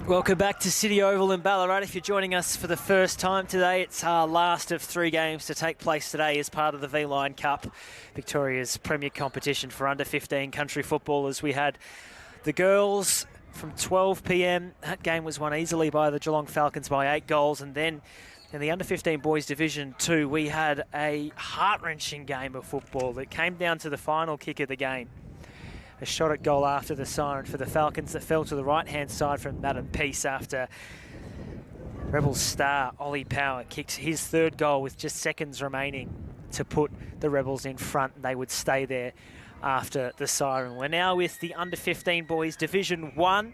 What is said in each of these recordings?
Welcome back to City Oval in Ballarat. If you're joining us for the first time today, it's our last of 3 games to take place today as part of the V-Line Cup, Victoria's premier competition for under-15 country footballers. We had the girls from 12 p.m. That game was won easily by the Geelong Falcons by 8 goals. And then in the under-15 boys Division 2, we had a heart-wrenching game of football that came down to the final kick of the game. A shot at goal after the siren for the Falcons that fell to the right-hand side from Madam Peace after Rebels star Ollie Power kicked his 3rd goal with just seconds remaining to put the Rebels in front, and they would stay there after the siren. We're now with the under-15 boys Division 1.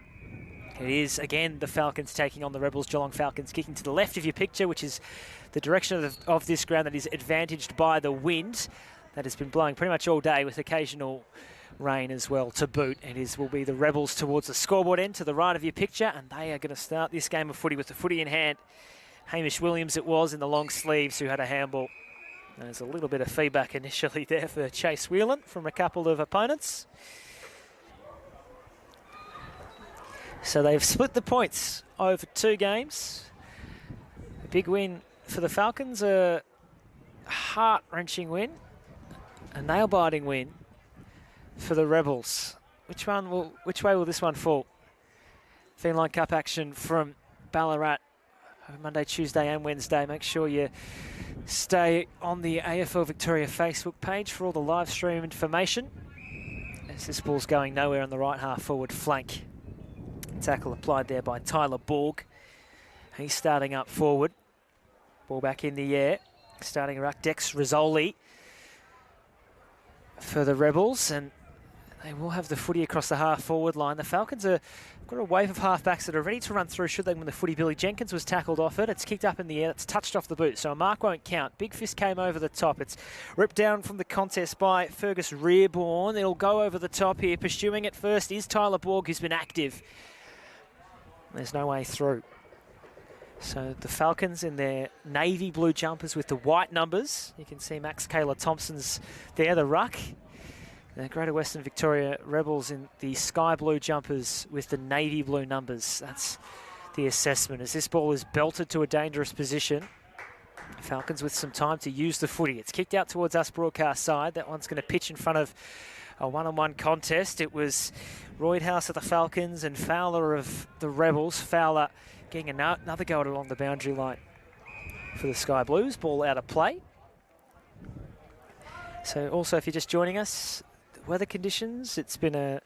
It is, again, the Falcons taking on the Rebels. Geelong Falcons kicking to the left of your picture, which is the direction of this ground that is advantaged by the wind that has been blowing pretty much all day, with occasional rain as well to boot. It will be the Rebels towards the scoreboard end to the right of your picture, and they are going to start this game of footy with the footy in hand. Hamish Williams it was in the long sleeves who had a handball. There's a little bit of feedback initially there for Chase Whelan from a couple of opponents. So they've split the points over 2 games. A big win for the Falcons, a heart-wrenching win, a nail-biting win for the Rebels. Which way will this one fall? V-Line Cup action from Ballarat Monday, Tuesday and Wednesday. Make sure you stay on the AFL Victoria Facebook page for all the live stream information. As this ball's going nowhere on the right half forward flank. Tackle applied there by Tyler Borg. He's starting up forward. Ball back in the air. Starting ruck, Dex Rizzoli for the Rebels, and they will have the footy across the half-forward line. The Falcons have got a wave of half-backs that are ready to run through should they win the footy. Billy Jenkins was tackled off it. It's kicked up in the air. It's touched off the boot, so a mark won't count. Big Fist came over the top. It's ripped down from the contest by Fergus Rearborn. It'll go over the top here. Pursuing it first is Tyler Borg, who's been active. There's no way through. So the Falcons in their navy blue jumpers with the white numbers. You can see Max Kayla Thompson's there, the ruck. The Greater Western Victoria Rebels in the sky blue jumpers with the navy blue numbers. That's the assessment. As this ball is belted to a dangerous position, Falcons with some time to use the footy. It's kicked out towards us broadcast side. That one's going to pitch in front of a one-on-one contest. It was Roydhouse of the Falcons and Fowler of the Rebels. Fowler getting another go at along the boundary line for the Sky Blues. Ball out of play. So also, if you're just joining us, weather conditions, it's been a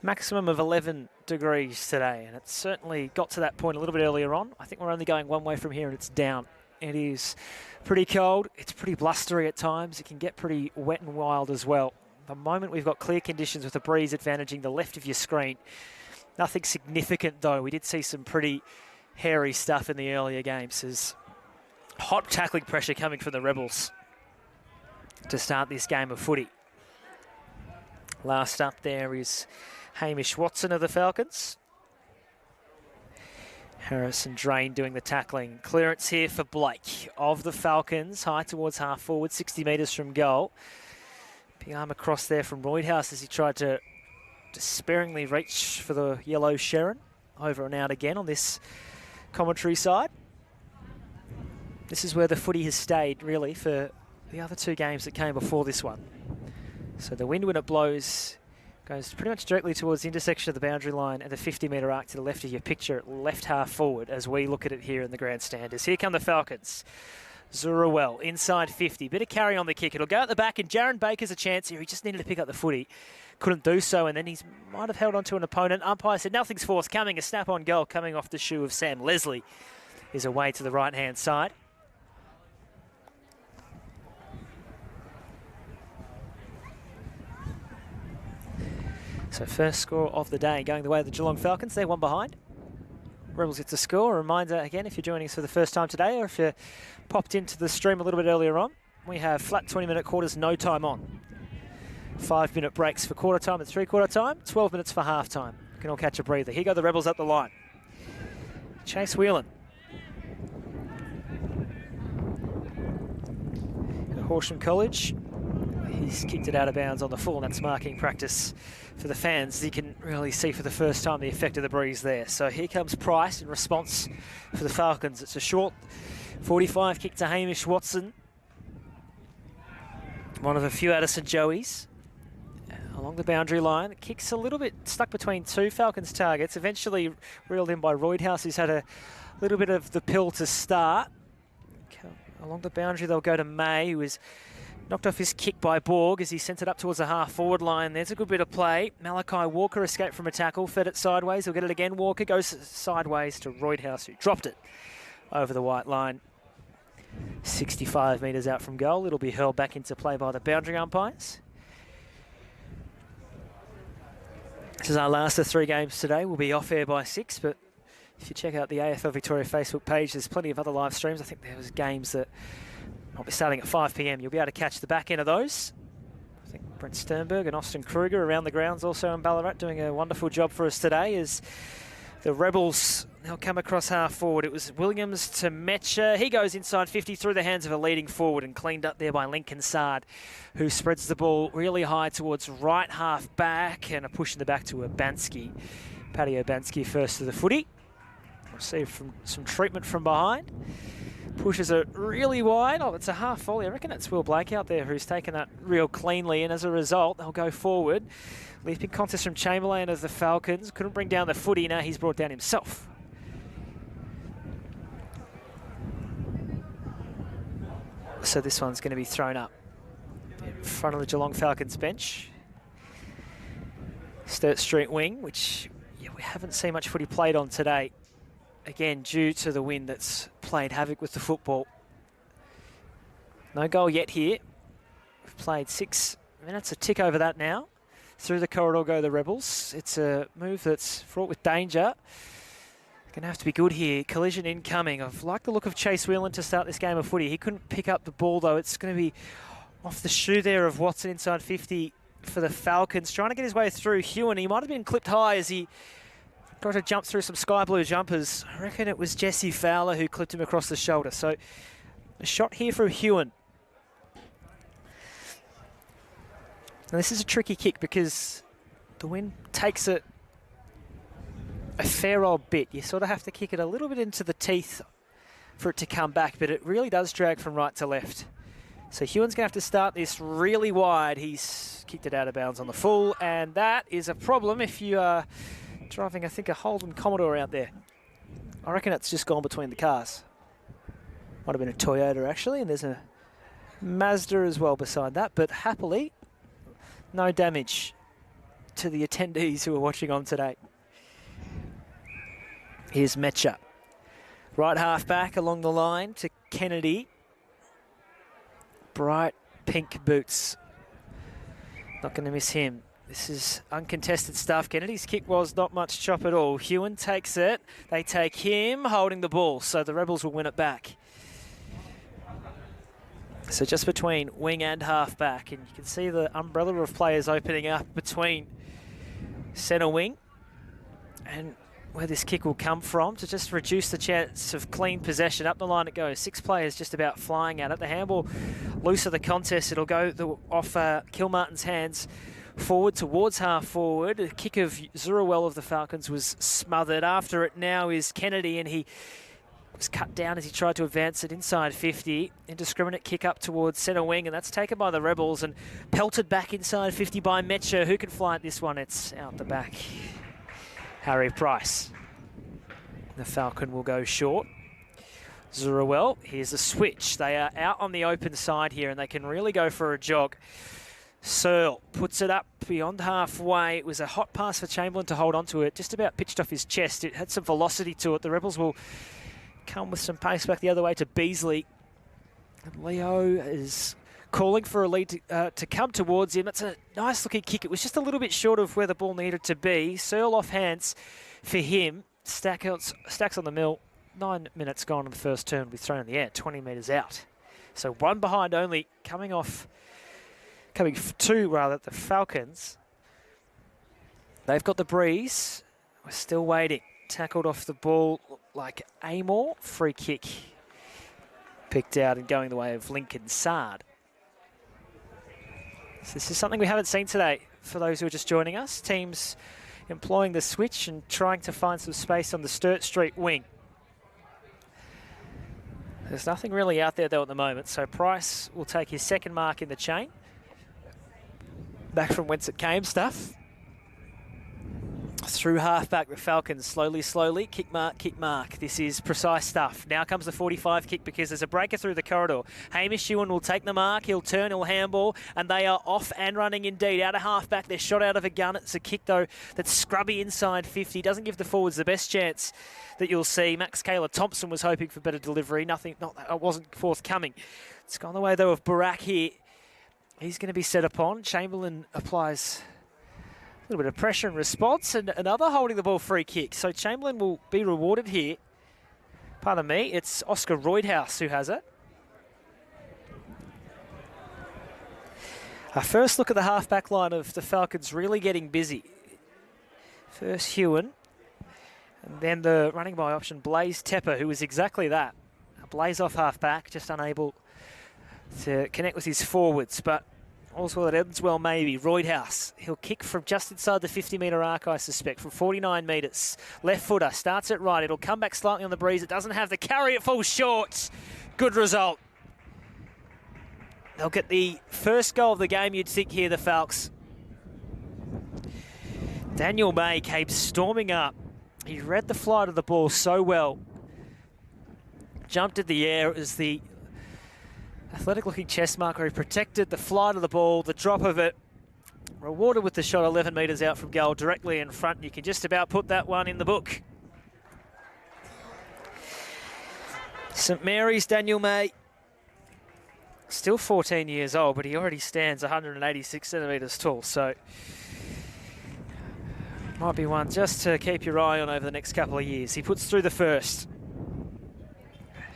maximum of 11 degrees today, and it's certainly got to that point a little bit earlier on. I think we're only going one way from here, and it's down. It is pretty cold. It's pretty blustery at times. It can get pretty wet and wild as well. At the moment, we've got clear conditions with the breeze advantaging the left of your screen. Nothing significant, though. We did see some pretty hairy stuff in the earlier games. There's hot tackling pressure coming from the Rebels to start this game of footy. Last up there is Hamish Watson of the Falcons. Harrison Drain doing the tackling. Clearance here for Blake of the Falcons. High towards half forward, 60 metres from goal. Big arm across there from Roydhouse as he tried to despairingly reach for the yellow Sherrin. Over and out again on this commentary side. This is where the footy has stayed, really, for the other two games that came before this one. So the wind, when it blows, goes pretty much directly towards the intersection of the boundary line and the 50-metre arc to the left of your picture, left half forward, as we look at it here in the grandstanders. Here come the Falcons. Zurawell, inside 50. Bit of carry on the kick. It'll go at the back, and Jaron Baker's a chance here. He just needed to pick up the footy. Couldn't do so, and then he might have held on to an opponent. Umpire said nothing's forthcoming. A snap-on goal coming off the shoe of Sam Leslie is away to the right-hand side. So first score of the day going the way of the Geelong Falcons. They're one behind. Rebels get to score. A reminder again, if you're joining us for the first time today, or if you popped into the stream a little bit earlier on, we have flat 20-minute quarters, no time on. 5-minute breaks for quarter time and three-quarter time, 12 minutes for half time. You can all catch a breather. Here go the Rebels up the line. Chase Whelan. At Horsham College. He's kicked it out of bounds on the full, and that's marking practice for the fans. You can really see for the first time the effect of the breeze there. So here comes Price in response for the Falcons. It's a short 45 kick to Hamish Watson. One of a few Addison Joeys along the boundary line. Kicks a little bit stuck between two Falcons targets. Eventually reeled in by Roydhouse, who's had a little bit of the pill to start. Along the boundary they'll go to May, who is knocked off his kick by Borg as he sent it up towards the half-forward line. There's a good bit of play. Malachi Walker escaped from a tackle, fed it sideways. He'll get it again. Walker goes sideways to Roydhouse, who dropped it over the white line. 65 metres out from goal. It'll be hurled back into play by the boundary umpires. This is our last of 3 games today. We'll be off air by 6, but if you check out the AFL Victoria Facebook page, there's plenty of other live streams. I think there was games that I'll be starting at 5 p.m. You'll be able to catch the back end of those. I think Brent Sternberg and Austin Kruger around the grounds also in Ballarat doing a wonderful job for us today as the Rebels, they'll come across half forward. It was Williams to Metcher. He goes inside 50 through the hands of a leading forward and cleaned up there by Lincoln Sard, who spreads the ball really high towards right half back and a push in the back to Urbanski. Paddy Urbanski first to the footy. Received from some treatment from behind. Pushes it really wide. Oh, it's a half volley. I reckon it's Will Blake out there who's taken that real cleanly, and as a result, they'll go forward. Leaping contest from Chamberlain of the Falcons. Couldn't bring down the footy. Now he's brought down himself. So this one's going to be thrown up in front of the Geelong Falcons bench. Sturt Street wing, which we haven't seen much footy played on today. Again, due to the wind that's played havoc with the football. No goal yet here. We've played 6 minutes, a tick over that now. Through the corridor go the Rebels. It's a move that's fraught with danger. Going to have to be good here. Collision incoming. I've liked the look of Chase Whelan to start this game of footy. He couldn't pick up the ball, though. It's going to be off the shoe there of Watson inside 50 for the Falcons. Trying to get his way through Hewan. He might have been clipped high as he tried to jump through some sky blue jumpers. I reckon it was Jesse Fowler who clipped him across the shoulder. So a shot here from Hewan. Now this is a tricky kick because the wind takes it a fair old bit. You sort of have to kick it a little bit into the teeth for it to come back, but it really does drag from right to left. So Hewan's going to have to start this really wide. He's kicked it out of bounds on the full, and that is a problem if you are driving, I think, a Holden Commodore out there. I reckon it's just gone between the cars. Might have been a Toyota, actually, and there's a Mazda as well beside that, but happily, no damage to the attendees who are watching on today. Here's Metcher. Right half back along the line to Kennedy. Bright pink boots. Not going to miss him. This is uncontested stuff. Kennedy's kick was not much chop at all. Hewan takes it. They take him holding the ball, so the Rebels will win it back. So just between wing and half back, and you can see the umbrella of players opening up between centre wing and where this kick will come from to just reduce the chance of clean possession. Up the line it goes. 6 players just about flying at it. The handball loose of the contest. It'll go off Kilmartin's hands forward towards half forward. A kick of Zurawell of the Falcons was smothered. After it now is Kennedy, and he was cut down as he tried to advance it inside 50. Indiscriminate kick up towards centre wing, and that's taken by the Rebels and pelted back inside 50 by Metcher. Who can fly at this one? It's out the back. Harry Price. The Falcon will go short. Zurawell, here's a switch. They are out on the open side here, and they can really go for a jog. Searle puts it up beyond halfway. It was a hot pass for Chamberlain to hold onto it. Just about pitched off his chest. It had some velocity to it. The Rebels will come with some pace back the other way to Beasley. And Leo is calling for a lead to come towards him. It's a nice looking kick. It was just a little bit short of where the ball needed to be. Searle off hands for him. Stacks on the mill. 9 minutes gone in the first turn. We've thrown in the air, 20 metres out. So one behind only, coming two rather, the Falcons. They've got the breeze. We're still waiting. Tackled off the ball like Amor. Free kick picked out and going the way of Lincoln Sard. So this is something we haven't seen today for those who are just joining us. Teams employing the switch and trying to find some space on the Sturt Street wing. There's nothing really out there though at the moment, so Price will take his second mark in the chain. Back from whence it came stuff. Through half-back, the Falcons slowly, kick mark. This is precise stuff. Now comes the 45 kick because there's a breaker through the corridor. Hamish Ewan will take the mark, he'll turn, he'll handball, and they are off and running indeed. Out of half-back, they're shot out of a gun. It's a kick, though, that's scrubby inside 50. Doesn't give the forwards the best chance that you'll see. Max Kaler-Thompson was hoping for better delivery. Wasn't forthcoming. It's gone the way, though, of Barak here. He's going to be set upon. Chamberlain applies a little bit of pressure and response, and another holding the ball free kick. So Chamberlain will be rewarded here. Pardon me, it's Oscar Roydhouse who has it. Our first look at the half-back line of the Falcons really getting busy. First Hewan, and then the running by option Blaze Tepper, who was exactly that. A Blaze off half-back, just unable to connect with his forwards, but also that ends well maybe. Roydhouse, he'll kick from just inside the 50-metre arc, I suspect, from 49 metres. Left footer, starts it right. It'll come back slightly on the breeze. It doesn't have the carry. It falls short. Good result. They'll get the first goal of the game, you'd think here, the Falcons. Daniel May came storming up. He read the flight of the ball so well. Jumped in the air. It was the athletic-looking chest marker. He protected the flight of the ball, the drop of it. Rewarded with the shot 11 metres out from goal, directly in front. You can just about put that one in the book. St Mary's Daniel May, still 14 years old, but he already stands 186 centimetres tall, so might be one just to keep your eye on over the next couple of years. He puts through the first.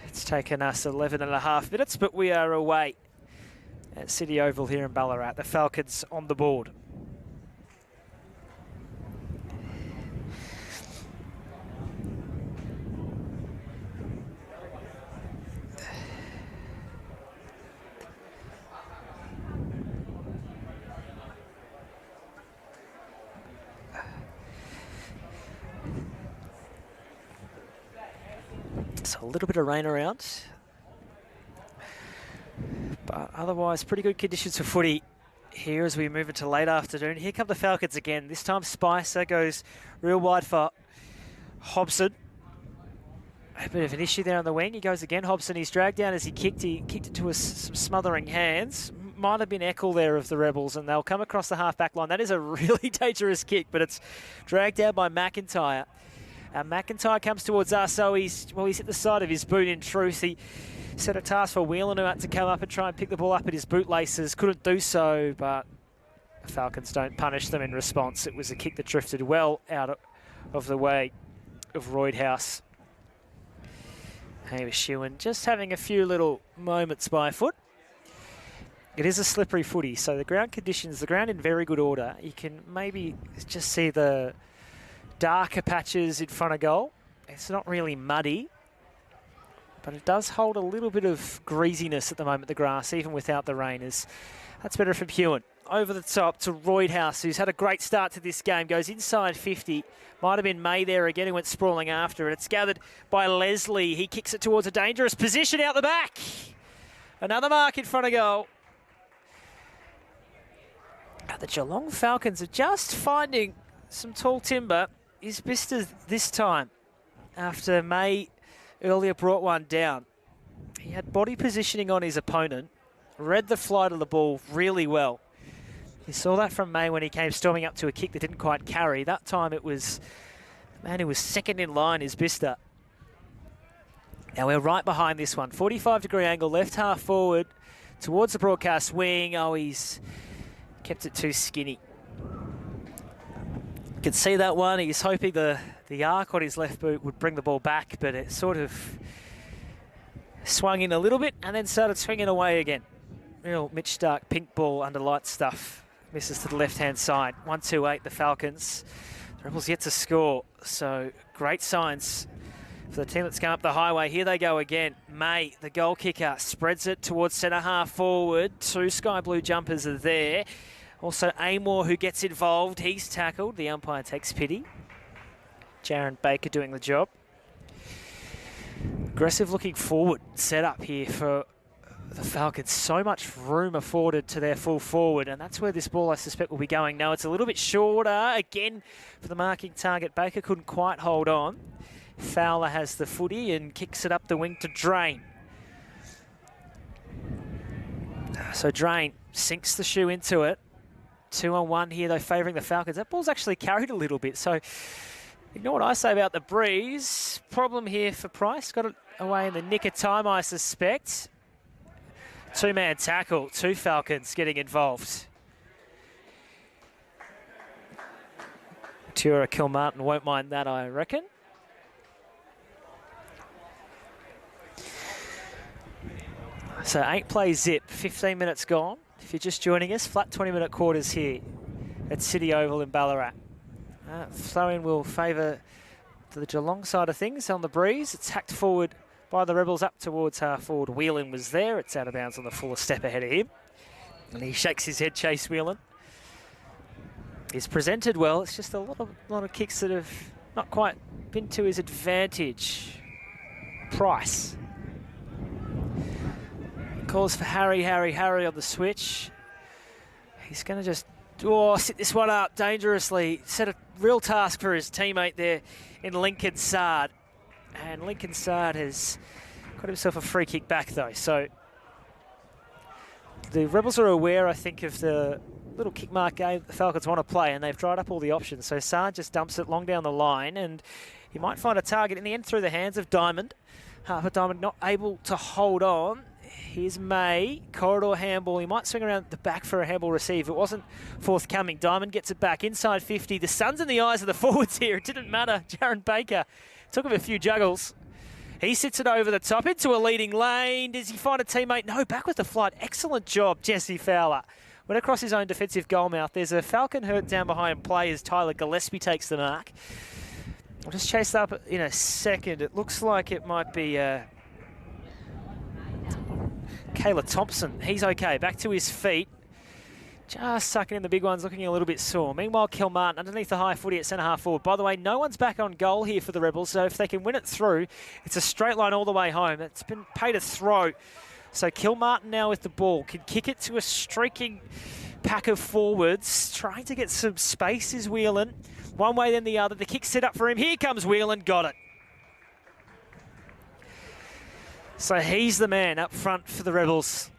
It's taken us 11 and a half minutes, but we are away at City Oval here in Ballarat. The Falcons on the board. So a little bit of rain around, but otherwise pretty good conditions for footy here as we move into late afternoon. Here come the Falcons again. This time Spicer goes real wide for Hobson. A bit of an issue there on the wing. He goes again. Hobson, he's dragged down as he kicked. He kicked it to some smothering hands. Might have been Eckel there of the Rebels, and they'll come across the half-back line. That is a really dangerous kick, but it's dragged down by McIntyre. McIntyre comes towards us, so he's hit the side of his boot in truth. He set a task for Whelan, who had to come up and try and pick the ball up at his bootlaces. Couldn't do so, but the Falcons don't punish them in response. It was a kick that drifted well out of the way of Roydhouse. Hamish Ewan just having a few little moments by foot. It is a slippery footy, so the ground conditions, the ground in very good order. You can maybe just see the darker patches in front of goal. It's not really muddy, but it does hold a little bit of greasiness at the moment, the grass, even without the rain. That's better from Hewan. over the top to Roydhouse, who's had a great start to this game. Goes inside 50. Might have been May there again, who went sprawling after it. It's gathered by Leslie. He kicks it towards a dangerous position out the back. Another mark in front of goal. The Geelong Falcons are just finding some tall timber. Isbister this time, after May earlier brought one down. He had body positioning on his opponent, read the flight of the ball really well. You saw that from May when he came storming up to a kick that didn't quite carry. That time it was the man who was second in line, Isbister. Now we're right behind this one. 45-degree angle, left half forward towards the broadcast wing. Oh, he's kept it too skinny. You could see that one. He's hoping the arc on his left boot would bring the ball back, but it sort of swung in a little bit and then started swinging away again. Real Mitch Stark pink ball under light stuff. Misses to the left-hand side. 1-2-8, the Falcons. The Rebels yet to score, so great signs for the team that's come up the highway. Here they go again. May, the goal kicker, spreads it towards centre half forward. Two sky blue jumpers are there. Also Amor, who gets involved. He's tackled. The umpire takes pity. Jaron Baker doing the job. Aggressive looking forward setup here for the Falcons. So much room afforded to their full forward, and that's where this ball, I suspect, will be going. No, it's a little bit shorter. Again, for the marking target, Baker couldn't quite hold on. Fowler has the footy and kicks it up the wing to Drain. So Drain sinks the shoe into it. 2-on-1 here, though, favouring the Falcons. That ball's actually carried a little bit, so ignore what I say about the breeze. Problem here for Price. Got it away in the nick of time, I suspect. Two-man tackle, two Falcons getting involved. Tura Kilmartin won't mind that, I reckon. So 8 plays zip, 15 minutes gone. If you're just joining us, flat 20-minute quarters here at City Oval in Ballarat. Throw-in will favour the Geelong side of things on the breeze. It's hacked forward by the Rebels up towards half forward. Whelan was there. It's out of bounds on the fuller step ahead of him. And he shakes his head, Chase Whelan. He's presented well. It's just a lot of kicks that have not quite been to his advantage. Price calls for Harry on the switch. He's going to just sit this one up dangerously. Set a real task for his teammate there in Lincoln Sard. And Lincoln Sard has got himself a free kick back, though. So the Rebels are aware, I think, of the little kick mark game the Falcons want to play, and they've dried up all the options. So Sard just dumps it long down the line, and he might find a target in the end through the hands of Diamond. Harper Diamond not able to hold on. Here's May, corridor handball. He might swing around the back for a handball receive. It wasn't forthcoming. Diamond gets it back inside 50. The sun's in the eyes of the forwards here. It didn't matter. Jaron Baker took him a few juggles. He sits it over the top into a leading lane. Does he find a teammate? No, back with the flight. Excellent job, Jesse Fowler. Went across his own defensive goal mouth. There's a Falcon hurt down behind play as Tyler Gillespie takes the mark. I'll just chase that up in a second. It looks like it might be Kayla Thompson. He's okay. Back to his feet. Just sucking in the big ones, looking a little bit sore. Meanwhile, Kilmartin underneath the high footy at centre-half forward. By the way, no one's back on goal here for the Rebels, so if they can win it through, it's a straight line all the way home. It's been paid a throw. So Kilmartin now with the ball. Can kick it to a streaking pack of forwards. Trying to get some space is Whelan. One way then the other. The kick set up for him. Here comes Whelan. Got it. So he's the man up front for the Rebels.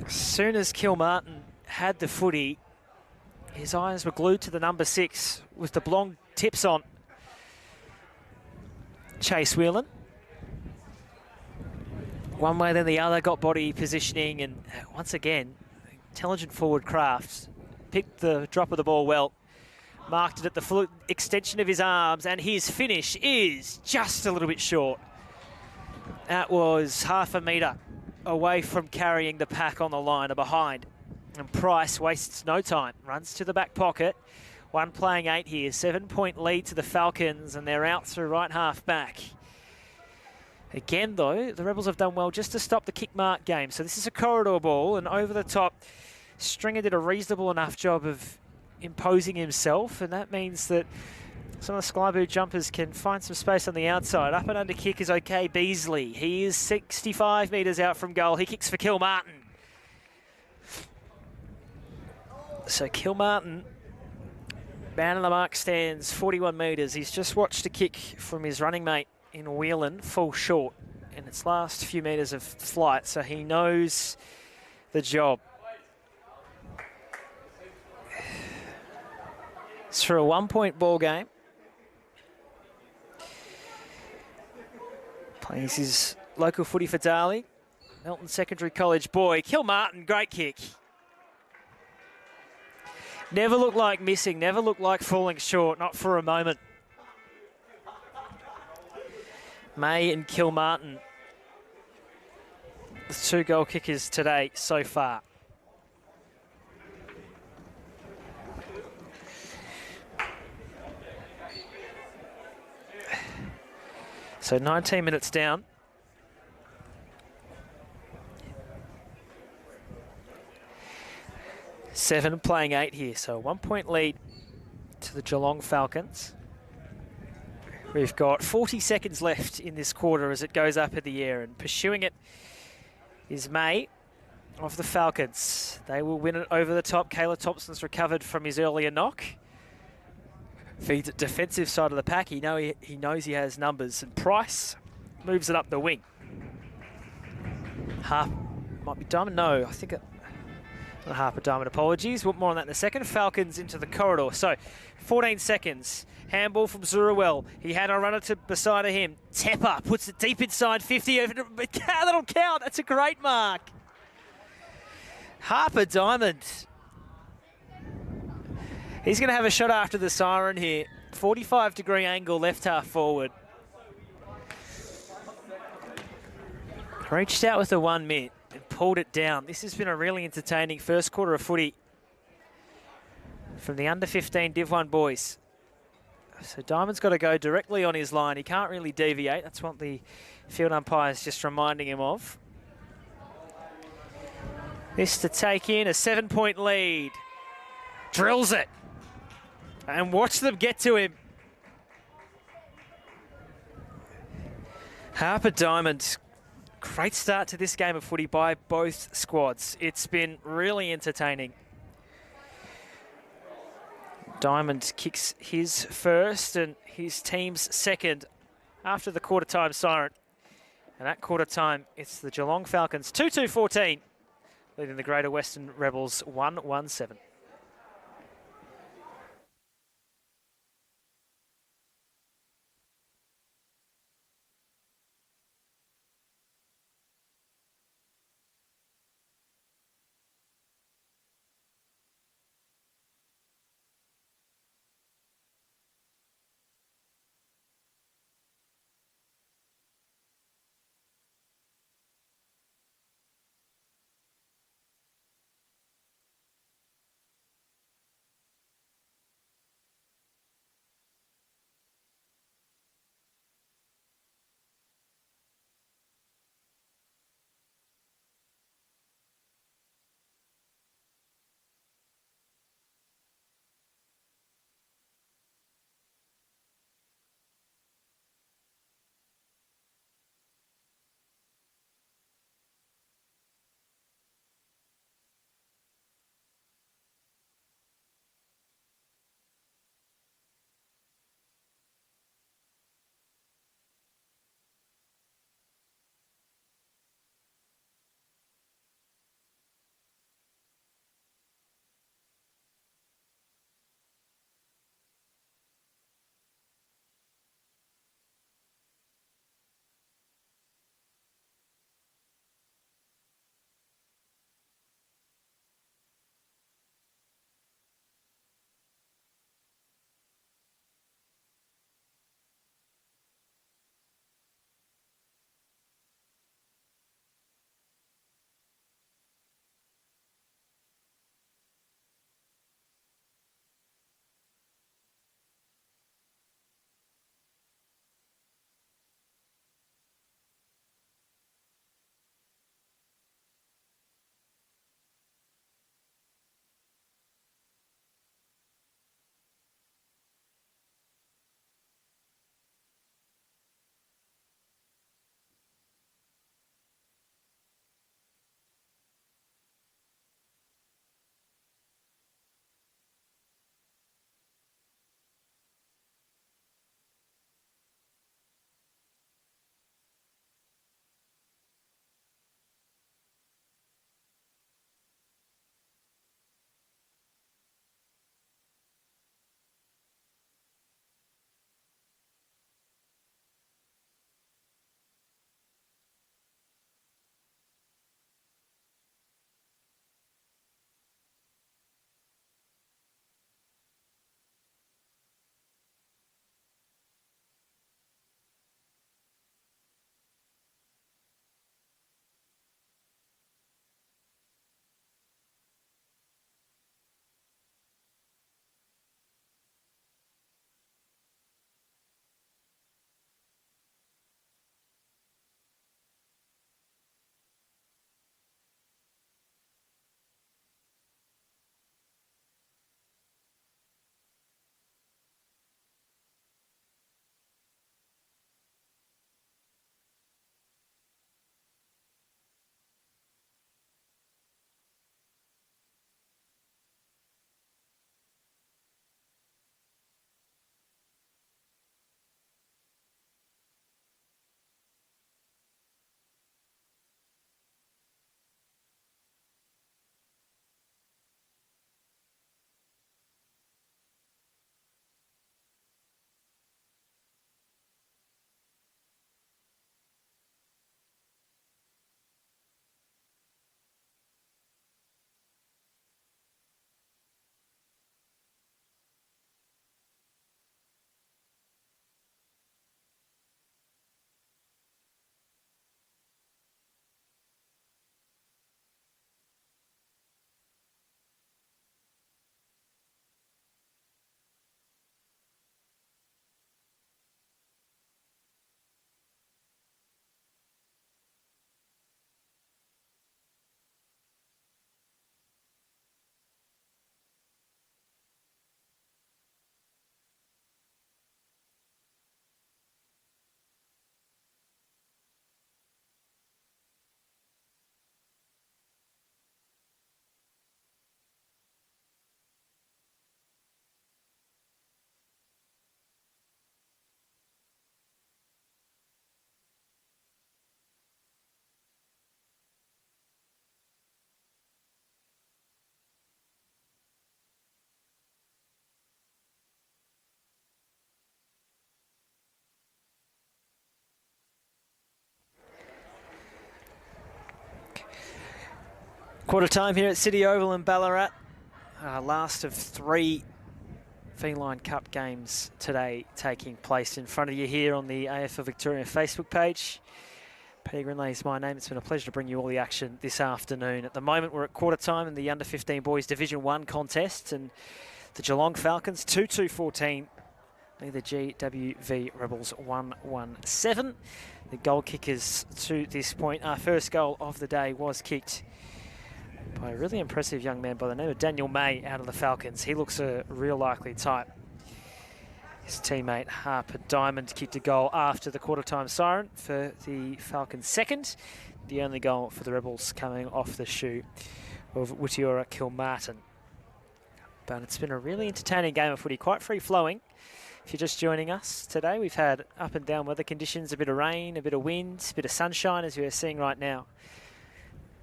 As soon as Kilmartin had the footy, his eyes were glued to the number 6 with the blonde tips on. Chase Whelan. One way then the other, got body positioning, and once again, intelligent forward craft. Picked the drop of the ball well. Marked it at the full extension of his arms, and his finish is just a little bit short. That was half a metre away from carrying the pack on the line or behind. And Price wastes no time, runs to the back pocket. One playing 8 here, 7-point lead to the Falcons, and they're out through right half back. Again, though, the Rebels have done well just to stop the kick mark game. So this is a corridor ball, and over the top, Stringer did a reasonable enough job of imposing himself, and that means that some of the Sky Blue jumpers can find some space on the outside. Up and under kick is okay. Beasley, he is 65 metres out from goal. He kicks for Kilmartin. So Kilmartin, man of the mark, stands 41 metres. He's just watched a kick from his running mate in Whelan, fall short in its last few metres of flight, so he knows the job. It's for a 1-point ball game. Plays his local footy for Darley. Melton Secondary College boy. Kilmartin, great kick. Never looked like missing, never looked like falling short, not for a moment. May and Kilmartin, the 2 goal kickers today so far. So 19 minutes down. Seven playing 8 here, so a 1-point lead to the Geelong Falcons. We've got 40 seconds left in this quarter as it goes up in the air, and pursuing it is May of the Falcons. They will win it over the top. Kayla Thompson's recovered from his earlier knock. Feeds it defensive side of the pack. He knows he has numbers, and Price moves it up the wing. Half might be Diamond. No, I think not Harper Diamond. Apologies. More on that in a second. Falcons into the corridor. So 14 seconds. Handball from Zurawell. He had a runner beside him. Tepper puts it deep inside 50. That'll count. That's a great mark. Harper Diamond. He's going to have a shot after the siren here. 45-degree angle, left half forward. Reached out with a 1 minute and pulled it down. This has been a really entertaining first quarter of footy from the under-15 Div 1 boys. So Diamond's got to go directly on his line. He can't really deviate. That's what the field umpire is just reminding him of. This to take in a 7-point lead. Drills it. And watch them get to him. Harper Diamond. Great start to this game of footy by both squads. It's been really entertaining. Diamond kicks his first and his team's second after the quarter time siren. And at quarter time, it's the Geelong Falcons 2-2-14, leading the Greater Western Rebels 1-1-7. Quarter time here at City Oval in Ballarat. Last of 3 Feline Cup games today taking place in front of you here on the AFL Victoria Facebook page. Peter Grinley is my name. It's been a pleasure to bring you all the action this afternoon. At the moment, we're at quarter time in the Under-15 Boys Division 1 contest, and the Geelong Falcons 2-2-14. The GWV Rebels 1-1-7. The goal kickers to this point. Our first goal of the day was kicked by a really impressive young man by the name of Daniel May out of the Falcons. He looks a real likely type. His teammate Harper Diamond kicked a goal after the quarter-time siren for the Falcons' second. The only goal for the Rebels coming off the shoe of Witiora Kilmartin. But it's been a really entertaining game of footy, quite free-flowing. If you're just joining us today, we've had up and down weather conditions, a bit of rain, a bit of wind, a bit of sunshine, as we're seeing right now.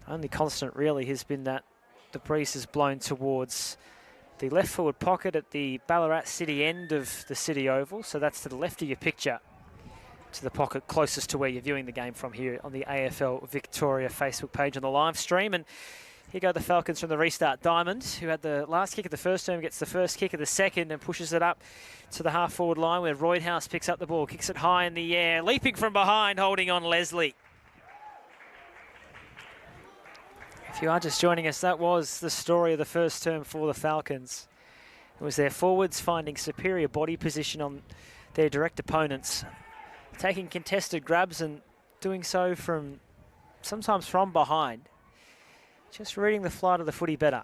Only constant really has been that the breeze has blown towards the left forward pocket at the Ballarat City end of the City Oval. So that's to the left of your picture, to the pocket closest to where you're viewing the game from here on the AFL Victoria Facebook page on the live stream. And here go the Falcons from the restart. Diamond, who had the last kick of the first term, gets the first kick of the second and pushes it up to the half-forward line where Roydhouse picks up the ball, kicks it high in the air, leaping from behind, holding on Leslie. If you are just joining us, that was the story of the first term for the Falcons. It was their forwards finding superior body position on their direct opponents, taking contested grabs and doing so from sometimes from behind. Just reading the flight of the footy better.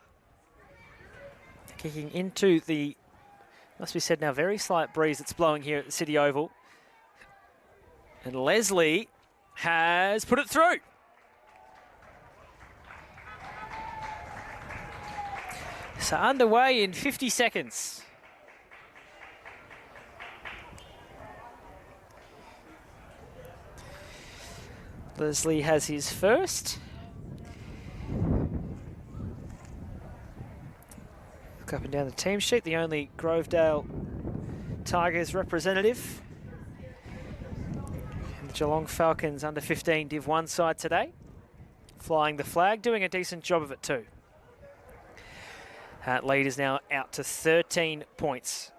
Kicking into the, must be said now, very slight breeze that's blowing here at the City Oval. And Leslie has put it through. So underway in 50 seconds. Leslie has his first. Look up and down the team sheet, the only Grovedale Tigers representative. And the Geelong Falcons under-15 Div 1 side today. Flying the flag, doing a decent job of it too. Lead is now out to 13 points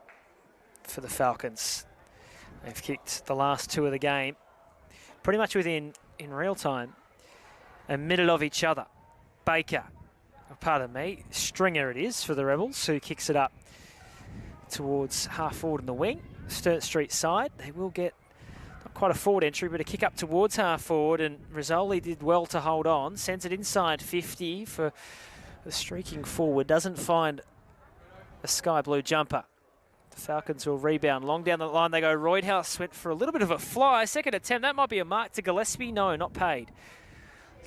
for the Falcons. They've kicked the last 2 of the game pretty much within, in real time, a minute of each other. Baker, pardon me, Stringer it is for the Rebels, who kicks it up towards half forward in the wing, Sturt Street side. They will get not quite a forward entry, but a kick up towards half forward, and Rizzoli did well to hold on, sends it inside 50 for the streaking forward, doesn't find a sky blue jumper. The Falcons will rebound. Long down the line they go. Roydhouse went for a little bit of a fly. Second attempt, that might be a mark to Gillespie. No, not paid.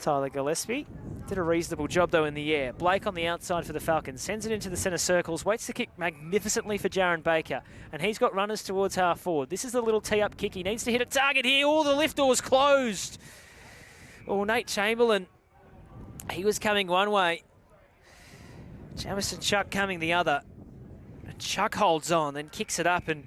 Tyler Gillespie did a reasonable job though in the air. Blake on the outside for the Falcons, sends it into the centre circles, waits to kick magnificently for Jaron Baker, and he's got runners towards half forward. This is the little tee-up kick. He needs to hit a target here. Oh, the lift door's closed. Oh, Nate Chamberlain, he was coming one way. Jamison Chuck coming the other. And Chuck holds on, then kicks it up, and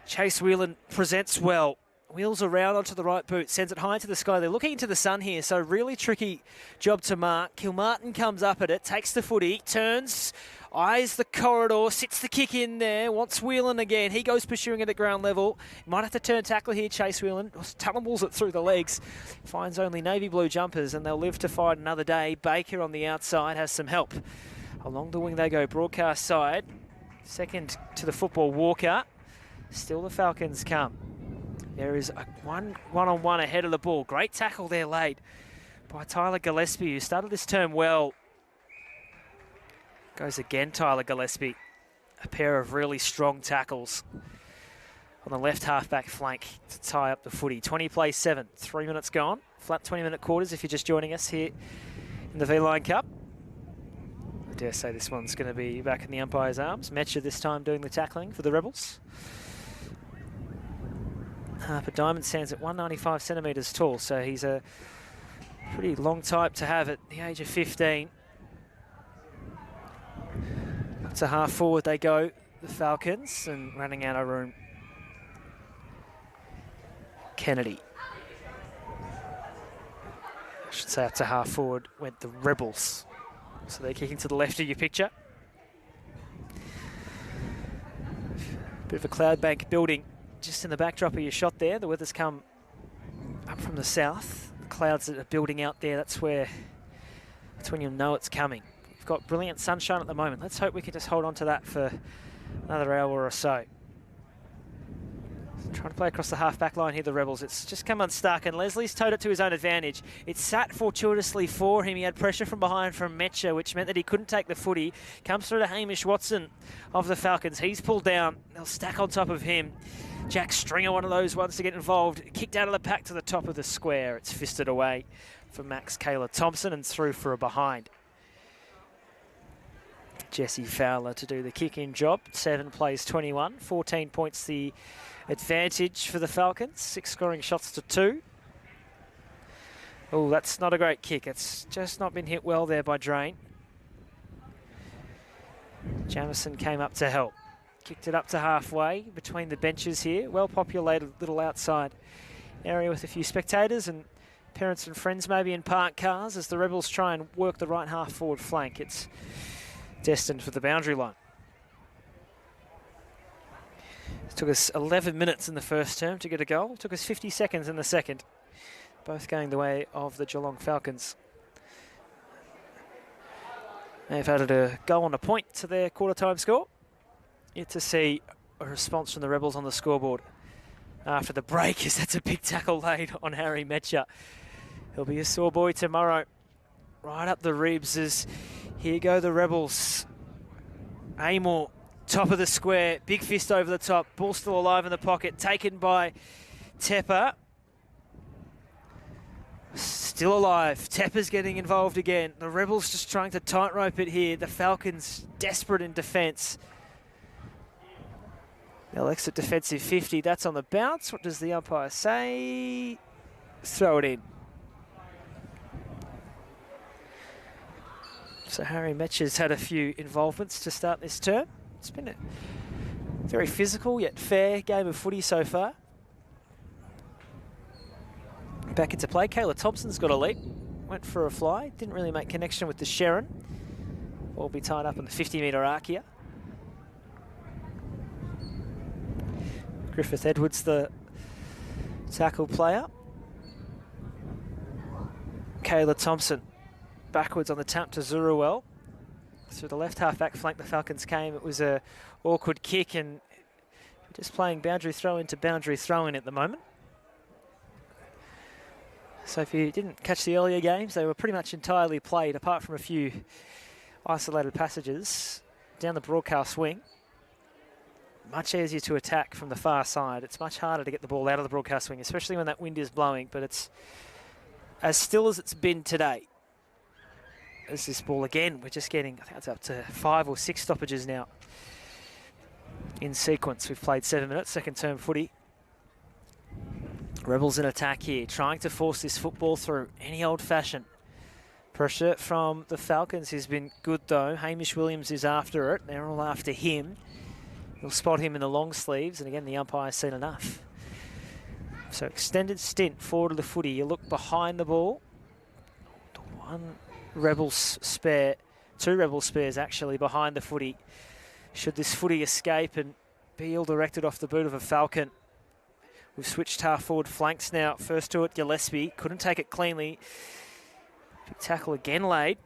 Chase Whelan presents well. Wheels around onto the right boot, sends it high into the sky. They're looking into the sun here, so really tricky job to mark. Kilmartin comes up at it, takes the footy, turns, eyes the corridor, sits the kick in there, wants Whelan again. He goes pursuing it at ground level. Might have to turn tackle here, Chase Whelan. Talonballs it through the legs. Finds only navy blue jumpers, and they'll live to fight another day. Baker on the outside has some help. Along the wing they go, broadcast side. Second to the football, Walker. Still the Falcons come. There is a one-on-one ahead of the ball. Great tackle there laid by Tyler Gillespie, who started this term well. Goes again, Tyler Gillespie. A pair of really strong tackles on the left half-back flank to tie up the footy. 20 plays 7, 3 minutes gone. Flat 20-minute quarters if you're just joining us here in the V-Line Cup. I dare say this one's going to be back in the umpire's arms. Metcher this time doing the tackling for the Rebels. Harper Diamond stands at 195 centimetres tall, so he's a pretty long type to have at the age of 15. Up to half forward they go, the Falcons, and running out of room. Kennedy. I should say up to half forward went the Rebels. So they're kicking to the left of your picture. Bit of a cloud bank building just in the backdrop of your shot there. The weather's come up from the south. The clouds that are building out there, that's when you'll know it's coming. We've got brilliant sunshine at the moment. Let's hope we can just hold on to that for another hour or so. Trying to play across the half-back line here, the Rebels. It's just come unstuck, and Leslie's towed it to his own advantage. It sat fortuitously for him. He had pressure from behind from Metcher, which meant that he couldn't take the footy. Comes through to Hamish Watson of the Falcons. He's pulled down. They'll stack on top of him. Jack Stringer, one of those ones to get involved. Kicked out of the pack to the top of the square. It's fisted away for Max Kayla-Thompson and through for a behind. Jesse Fowler to do the kick-in job. 7 plays 21. 14 points the advantage for the Falcons. 6 scoring shots to 2. Oh, that's not a great kick. It's just not been hit well there by Drain. Jamison came up to help. Kicked it up to halfway between the benches here. Well-populated little outside area with a few spectators and parents and friends maybe in parked cars as the Rebels try and work the right half forward flank. It's destined for the boundary line. It took us 11 minutes in the first term to get a goal. It took us 50 seconds in the second. Both going the way of the Geelong Falcons. They've added a goal and a point to their quarter-time score. Yet to see a response from the Rebels on the scoreboard after the break, as that's a big tackle laid on Harry Metcher. He'll be a sore boy tomorrow. Right up the ribs as here go the Rebels. Amor, top of the square, big fist over the top, ball still alive in the pocket, taken by Tepper. Still alive, Tepper's getting involved again. The Rebels just trying to tightrope it here. The Falcons desperate in defence. They'll exit defensive 50, that's on the bounce. What does the umpire say? Throw it in. So Harry Metcher's had a few involvements to start this term. It's been a very physical yet fair game of footy so far. Back into play, Kayla-Thompson's got a lead. Went for a fly, didn't really make connection with the Sharon. Ball be tied up on the 50-metre arc here. Griffith Edwards, the tackle player. Kayla-Thompson backwards on the tap to Zuruel. Through the left half-back flank the Falcons came. It was a awkward kick and just playing boundary throw-in to boundary throw-in at the moment. So if you didn't catch the earlier games, they were pretty much entirely played apart from a few isolated passages down the broadcast wing. Much easier to attack from the far side. It's much harder to get the ball out of the broadcast wing, especially when that wind is blowing, but it's as still as it's been today. As this ball again, we're just getting, I think it's up to 5 or 6 stoppages now in sequence. We've played 7 minutes, second term footy. Rebels in attack here, trying to force this football through any old fashion. Pressure from the Falcons has been good though. Hamish Williams is after it. They're all after him. You'll spot him in the long sleeves, and again, the umpire's seen enough. So extended stint forward of the footy. You look behind the ball. One Rebels spare, 2 Rebel spares actually behind the footy. Should this footy escape and be ill-directed off the boot of a Falcon. We've switched half-forward flanks now. First to it, Gillespie. Couldn't take it cleanly. Big tackle again laid.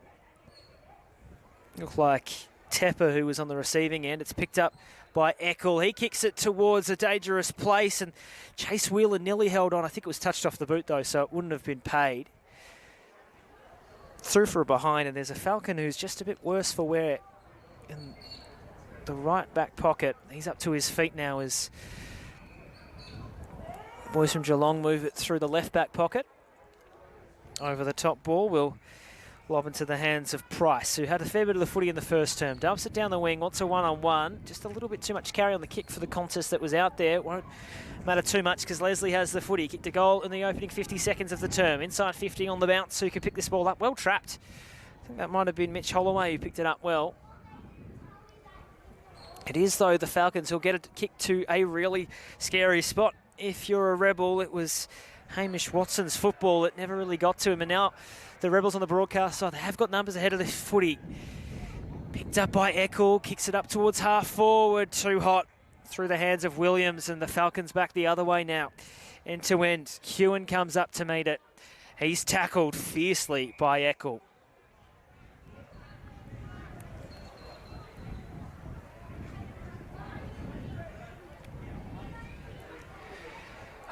Looked like Tepper, who was on the receiving end. It's picked up by Eckel. He kicks it towards a dangerous place, and Chase Wheeler nearly held on. I think it was touched off the boot, though, so it wouldn't have been paid. Through for a behind, and there's a Falcon who's just a bit worse for wear in the right back pocket. He's up to his feet now as boys from Geelong move it through the left back pocket. Over the top ball will lob into the hands of Price, who had a fair bit of the footy in the first term. Dumps it down the wing, wants a one-on-one. Just a little bit too much carry on the kick for the contest that was out there. Won't matter too much because Leslie has the footy. Kicked a goal in the opening 50 seconds of the term. Inside 50 on the bounce, who can pick this ball up. Well trapped. I think that might have been Mitch Holloway who picked it up well. It is, though, the Falcons who'll get it kicked to a really scary spot. If you're a Rebel, it was Hamish Watson's football. It never really got to him. And now the Rebels on the broadcast side, they have got numbers ahead of the footy. Picked up by Eckel, kicks it up towards half forward. Too hot through the hands of Williams, and the Falcons back the other way now. End to end. Kewen comes up to meet it. He's tackled fiercely by Eckel.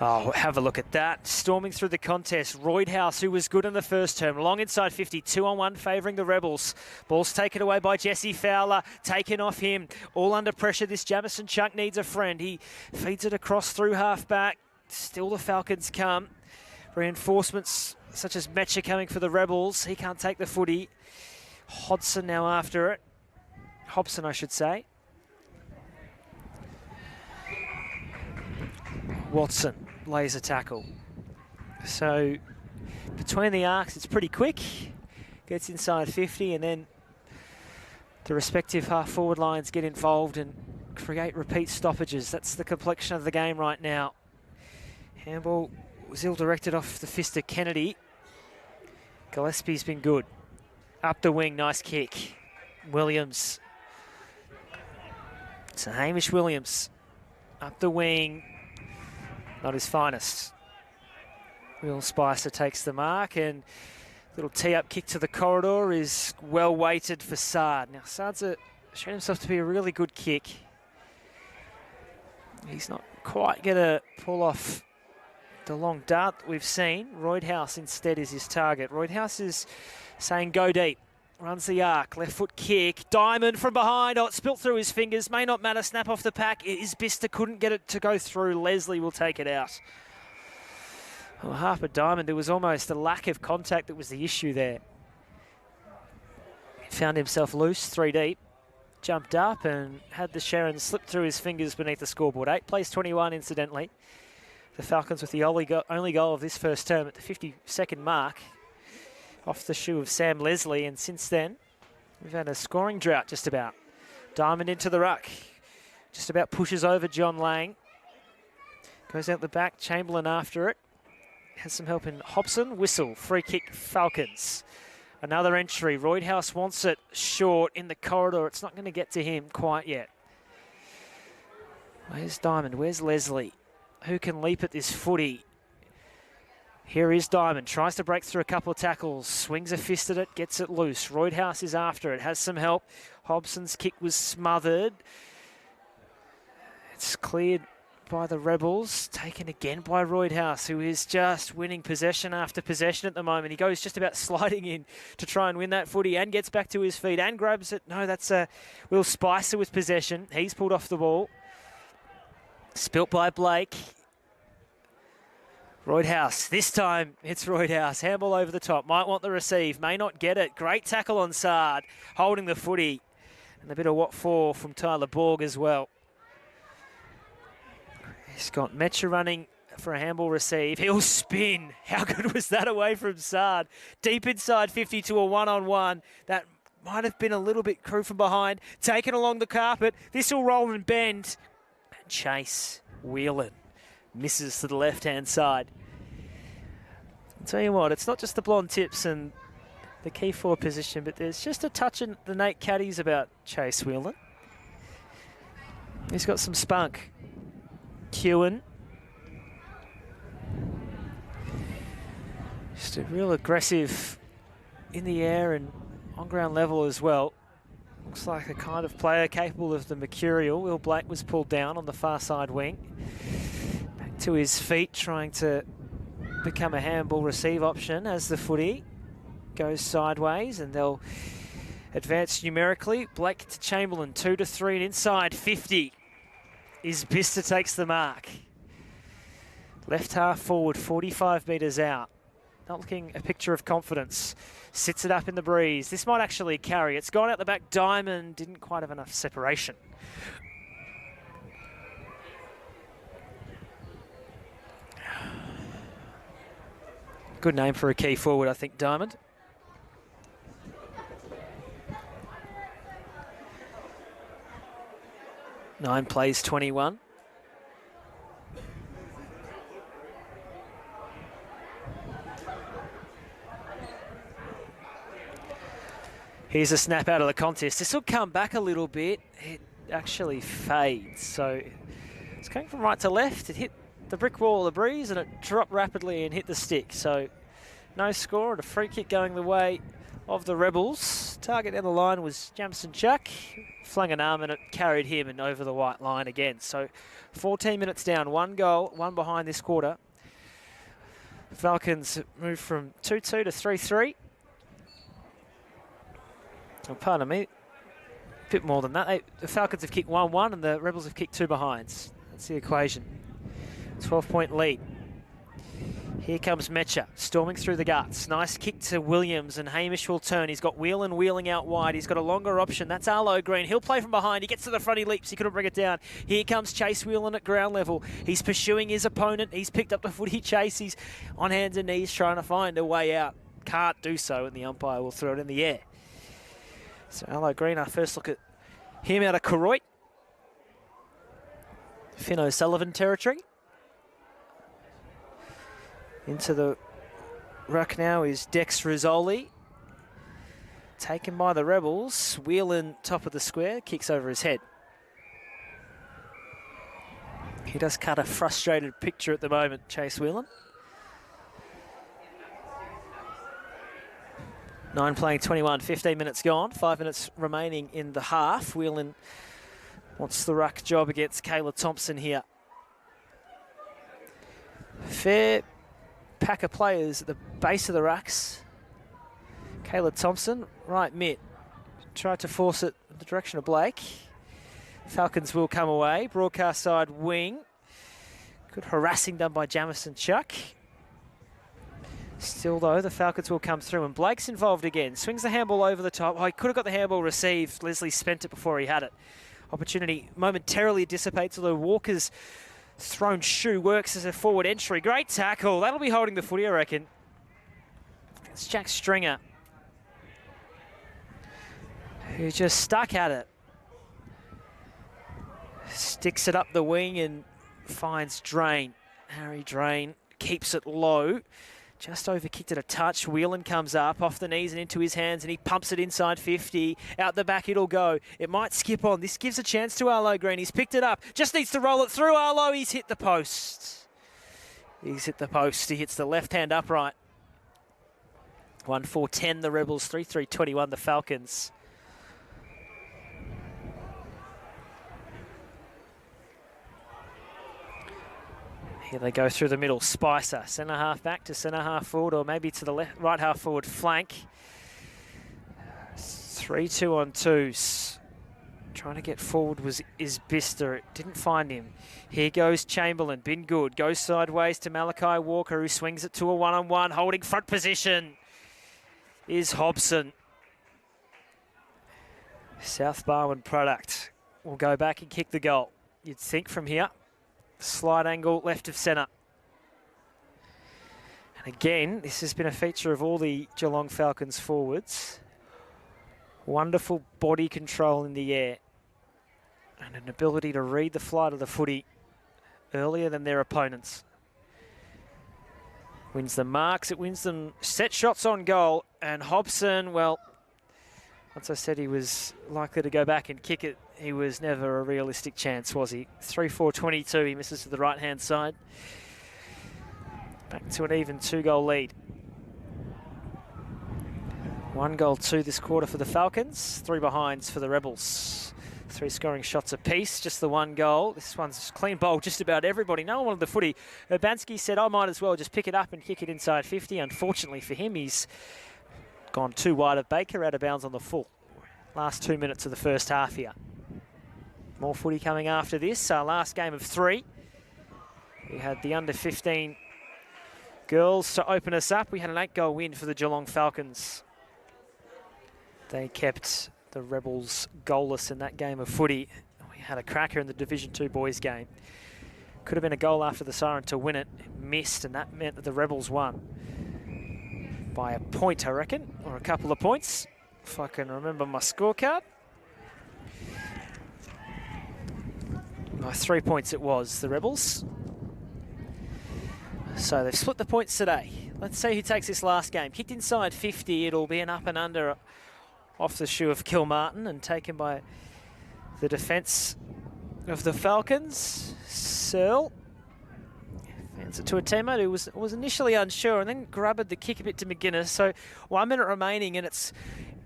Oh, have a look at that. Storming through the contest, Roydhouse, who was good in the first term. Long inside 50, 2-on-1, favouring the Rebels. Ball's taken away by Jesse Fowler, taken off him. All under pressure, this Jamison Chunk needs a friend. He feeds it across through half-back. Still the Falcons come. Reinforcements such as Metcher coming for the Rebels. He can't take the footy. Hodson now after it. Hobson, I should say. Watson lays a tackle. So between the arcs, it's pretty quick. Gets inside 50, and then the respective half-forward lines get involved and create repeat stoppages. That's the complexion of the game right now. Handball was ill-directed off the fist of Kennedy. Gillespie's been good. Up the wing, nice kick. Williams. So Hamish Williams. Up the wing. Not his finest. Will Spicer takes the mark, and little tee-up kick to the corridor is well weighted for Sard. Now, Sard's shown himself to be a really good kick. He's not quite going to pull off the long dart that we've seen. Roydhouse instead is his target. Roydhouse is saying go deep. Runs the arc, left foot kick. Diamond from behind. Oh, it spilt through his fingers. May not matter. Snap off the pack. It is Bista. Couldn't get it to go through. Leslie will take it out. Well, Harper Diamond, there was almost a lack of contact that was the issue there. He found himself loose, 3 deep. Jumped up and had the Sharon slip through his fingers beneath the scoreboard. 8 plays 21, incidentally. The Falcons with the only goal of this first term at the 52nd mark. Off the shoe of Sam Leslie, and since then, we've had a scoring drought just about. Diamond into the ruck. Just about pushes over John Lang. Goes out the back, Chamberlain after it. Has some help in Hobson. Whistle, free kick, Falcons. Another entry. Roydhouse wants it short in the corridor. It's not going to get to him quite yet. Where's Diamond? Where's Leslie? Who can leap at this footy? Here is Diamond, tries to break through a couple of tackles, swings a fist at it, gets it loose. Roydhouse is after it, has some help. Hobson's kick was smothered. It's cleared by the Rebels, taken again by Roydhouse, who is just winning possession after possession at the moment. He goes just about sliding in to try and win that footy and gets back to his feet and grabs it. No, that's Will Spicer with possession. He's pulled off the ball. Spilt by Blake. Roydhouse, this time it's Roydhouse. Handball over the top, might want the receive, may not get it. Great tackle on Sard, holding the footy. And a bit of what for from Tyler Borg as well. He's got Metcher running for a handball receive. He'll spin. How good was that away from Sard? Deep inside 50 to a one-on-one. That might have been a little bit crew from behind. Taken along the carpet. This will roll and bend. And Chase Whelan misses to the left-hand side. I'll tell you what, it's not just the blonde tips and the key forward position, but there's just a touch in the Nate Caddies about Chase Whelan. He's got some spunk. Kewen. Just a real aggressive in the air and on ground level as well. Looks like a kind of player capable of the mercurial. Will Blake was pulled down on the far side wing. Back to his feet, trying to become a handball receive option as the footy goes sideways, and they'll advance numerically. Blake to Chamberlain, 2-3 and inside 50. Is Bista takes the mark. Left half forward, 45 metres out. Not looking a picture of confidence. Sits it up in the breeze. This might actually carry. It's gone out the back. Diamond didn't quite have enough separation. Good name for a key forward, I think, Diamond. Nine plays 21. Here's a snap out of the contest. This will come back a little bit. It actually fades. So it's going from right to left. It hit the brick wall of the breeze and it dropped rapidly and hit the stick. So no score and a free kick going the way of the Rebels. Target down the line was Jamison Chuck. Flung an arm and it carried him and over the white line again. So 14 minutes down, 1 goal, 1 behind this quarter. Falcons moved from 2-2 to 3-3. Oh, pardon me, a bit more than that. The Falcons have kicked 1-1 and the Rebels have kicked 2 behinds. That's the equation. 12-point lead. Here comes Metcher, storming through the guts. Nice kick to Williams, and Hamish will turn. He's got Whelan wheeling out wide. He's got a longer option. That's Arlo Green. He'll play from behind. He gets to the front. He leaps. He couldn't bring it down. Here comes Chase Whelan at ground level. He's pursuing his opponent. He's picked up the footy chase. He's on hands and knees trying to find a way out. Can't do so, and the umpire will throw it in the air. So Arlo Green, our first look at him out of Koroit. Finn O'Sullivan territory. Into the ruck now is Dex Rizzoli. Taken by the Rebels. Whelan, top of the square, kicks over his head. He does cut a frustrated picture at the moment, Chase Whelan. 9 playing 21, 15 minutes gone, 5 minutes remaining in the half. Whelan wants the ruck job against Kayla Thompson here. Fair pack of players at the base of the rucks. Kayla Thompson, right mid, tried to force it in the direction of Blake. Falcons will come away. Broadcast side wing. Good harassing done by Jamison Chuck. Still though, the Falcons will come through and Blake's involved again. Swings the handball over the top. Oh, he could have got the handball received. Leslie spent it before he had it. Opportunity momentarily dissipates, although Walker's thrown shoe works as a forward entry. Great tackle. That'll be holding the footy, I reckon. It's Jack Stringer, who just stuck at it. Sticks it up the wing and finds Drain. Harry Drain keeps it low. Just overkicked it a touch. Whelan comes up off the knees and into his hands and he pumps it inside 50. Out the back it'll go. It might skip on. This gives a chance to Arlo Green. He's picked it up. Just needs to roll it through. Arlo, he's hit the post. He's hit the post. He hits the left hand upright. 1-4-10 the Rebels. 3-3-21 the Falcons. Here they go through the middle. Spicer, centre half back to centre half forward, or maybe to the left, right half forward flank. 3-2 on twos. Trying to get forward was Isbister. It didn't find him. Here goes Chamberlain. Been good. Goes sideways to Malachi Walker, who swings it to a one-on-one. Holding front position is Hobson. South Barwon product will go back and kick the goal. You'd think from here. Slide angle left of centre. And again, this has been a feature of all the Geelong Falcons forwards. Wonderful body control in the air. And an ability to read the flight of the footy earlier than their opponents. Wins the marks, it wins them set shots on goal. And Hobson, well, once I said he was likely to go back and kick it, he was never a realistic chance, was he? 3-4-22, he misses to the right-hand side. Back to an even 2-goal lead. 1 goal, 2 this quarter for the Falcons. 3 behinds for the Rebels. 3 scoring shots apiece, just the 1 goal. This one's clean bowl, just about everybody. No one wanted the footy. Urbanski said, I might as well just pick it up and kick it inside 50. Unfortunately for him, he's gone too wide of Baker, out of bounds on the full. Last 2 minutes of the first half here. More footy coming after this. Our last game of 3. We had the under-15 girls to open us up. We had an 8-goal win for the Geelong Falcons. They kept the Rebels goalless in that game of footy. We had a cracker in the Division 2 boys game. Could have been a goal after the siren to win it. It missed, and that meant that the Rebels won by a point, I reckon, or a couple of points, if I can remember my scorecard. By 3 points it was, the Rebels. So they've split the points today. Let's see who takes this last game. Kicked inside 50, it'll be an up and under off the shoe of Kilmartin and taken by the defence of the Falcons. Searle hands it to a teammate who was initially unsure and then grabbed the kick a bit to McGuinness. So 1 minute remaining and it's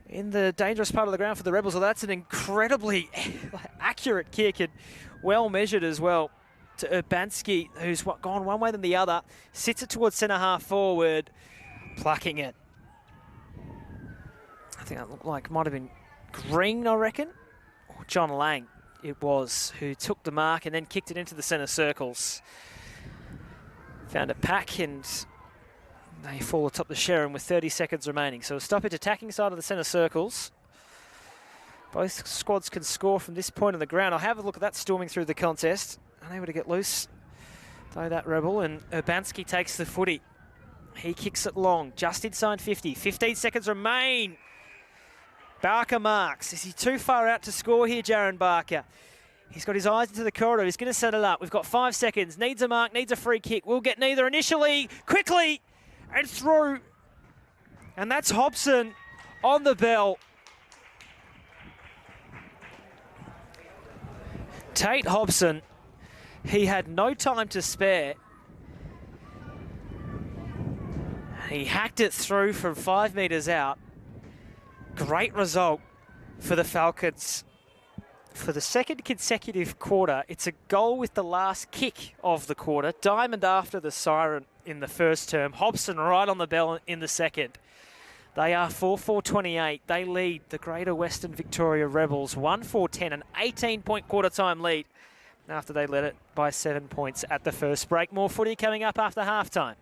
in the dangerous part of the ground for the Rebels. Well, that's an incredibly accurate kick and well measured as well to Urbanski, who's gone one way than the other. Sits it towards centre half forward, plucking it. I think that looked like it might have been Green, I reckon. Or John Lang, it was, who took the mark and then kicked it into the centre circles. Found a pack and they fall atop the Sherrin with 30 seconds remaining. So a stoppage attacking side of the centre circles. Both squads can score from this point on the ground. I'll have a look at that storming through the contest. Unable to get loose, though, that Rebel. And Urbanski takes the footy. He kicks it long, just inside 50. 15 seconds remain. Barker marks. Is he too far out to score here, Jaron Barker? He's got his eyes into the corridor. He's going to set it up. We've got 5 seconds. Needs a mark, needs a free kick. We'll get neither initially. Quickly, and through. And that's Hobson on the bell. Tate Hobson, he had no time to spare. He hacked it through from 5 metres out. Great result for the Falcons. For the second consecutive quarter, it's a goal with the last kick of the quarter. Diamond after the siren in the first term. Hobson right on the bell in the second. They are 4-4-28. They lead the Greater Western Victoria Rebels 1-4-10, an 18-point quarter-time lead after they led it by 7 points at the first break. More footy coming up after halftime.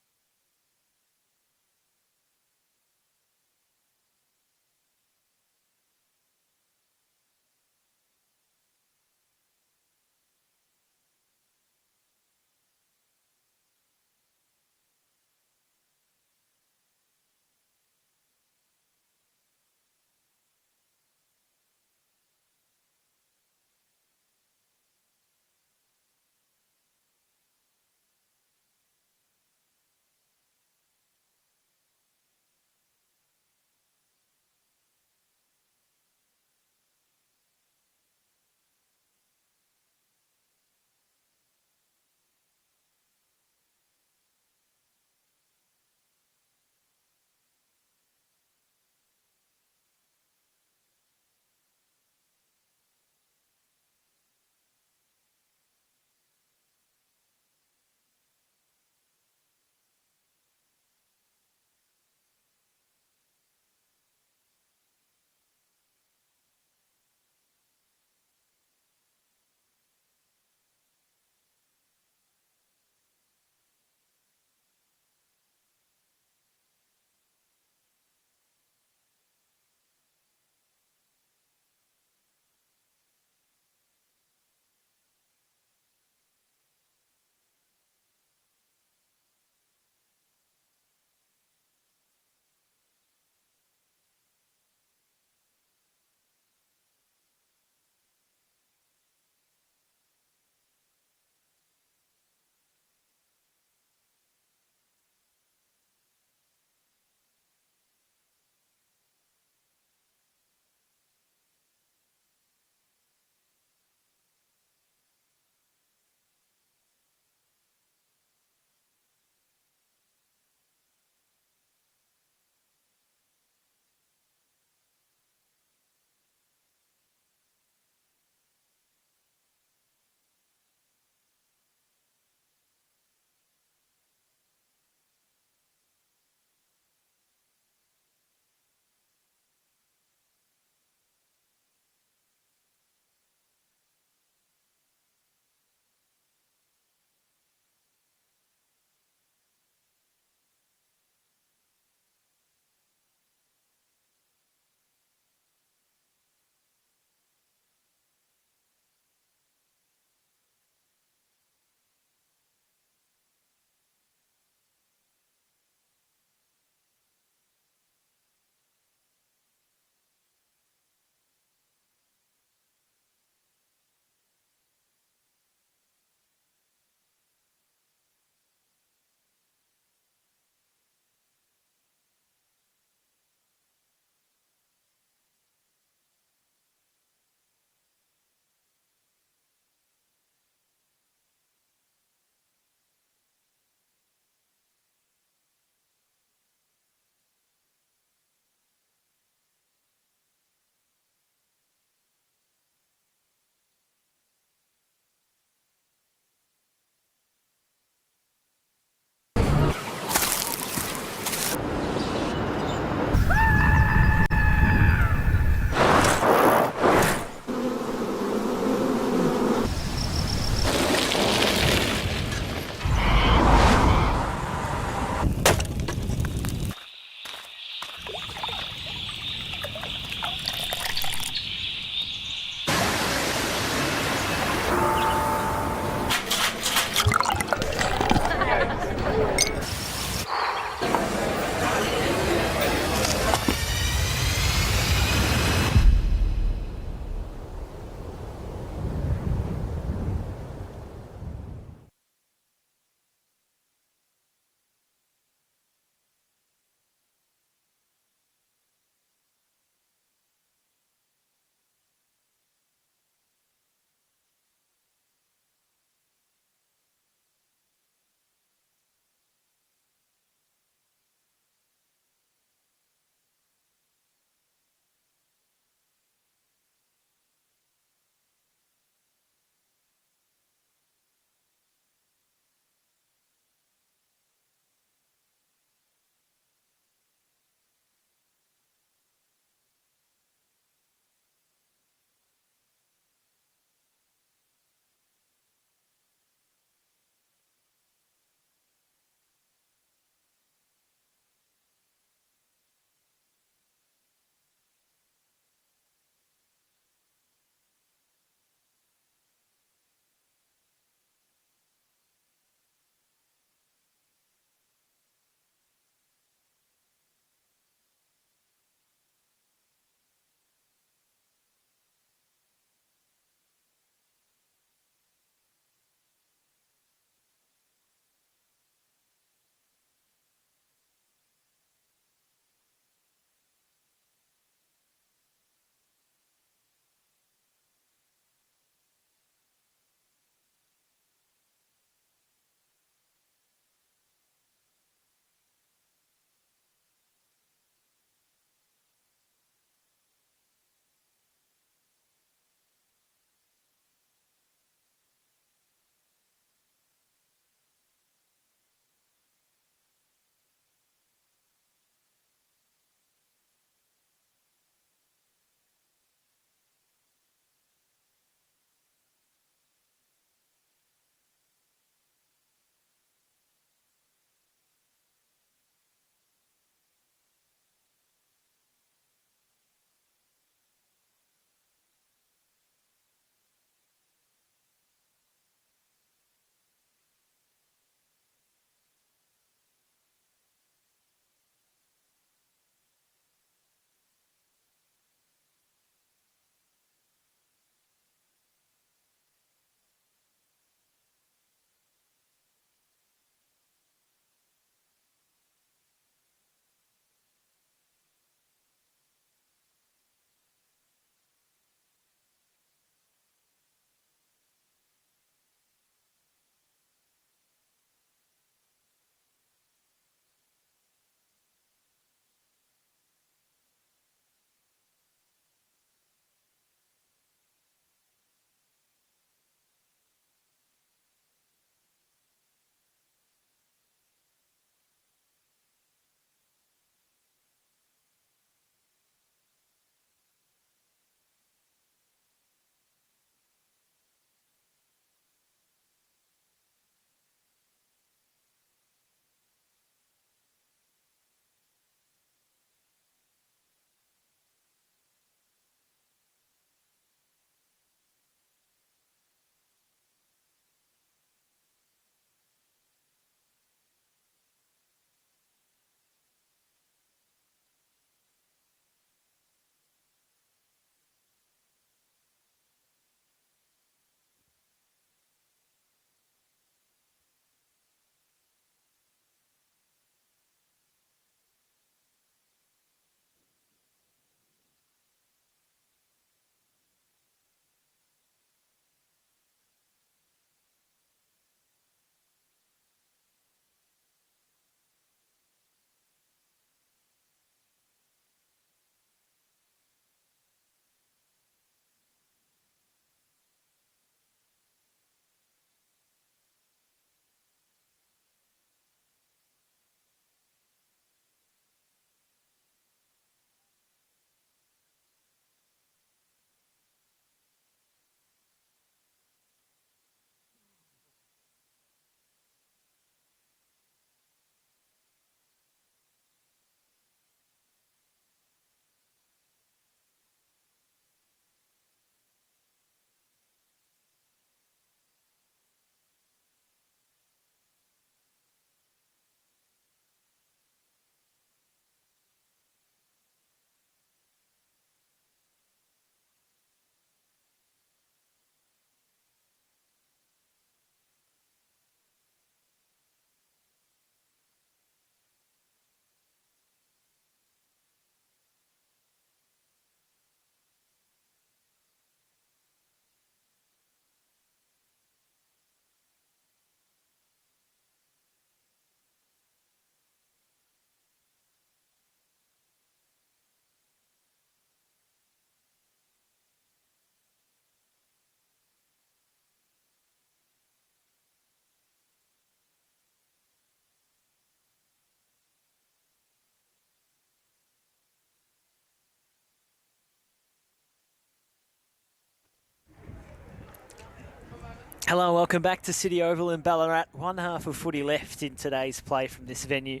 Hello, welcome back to City Oval in Ballarat. One half of footy left in today's play from this venue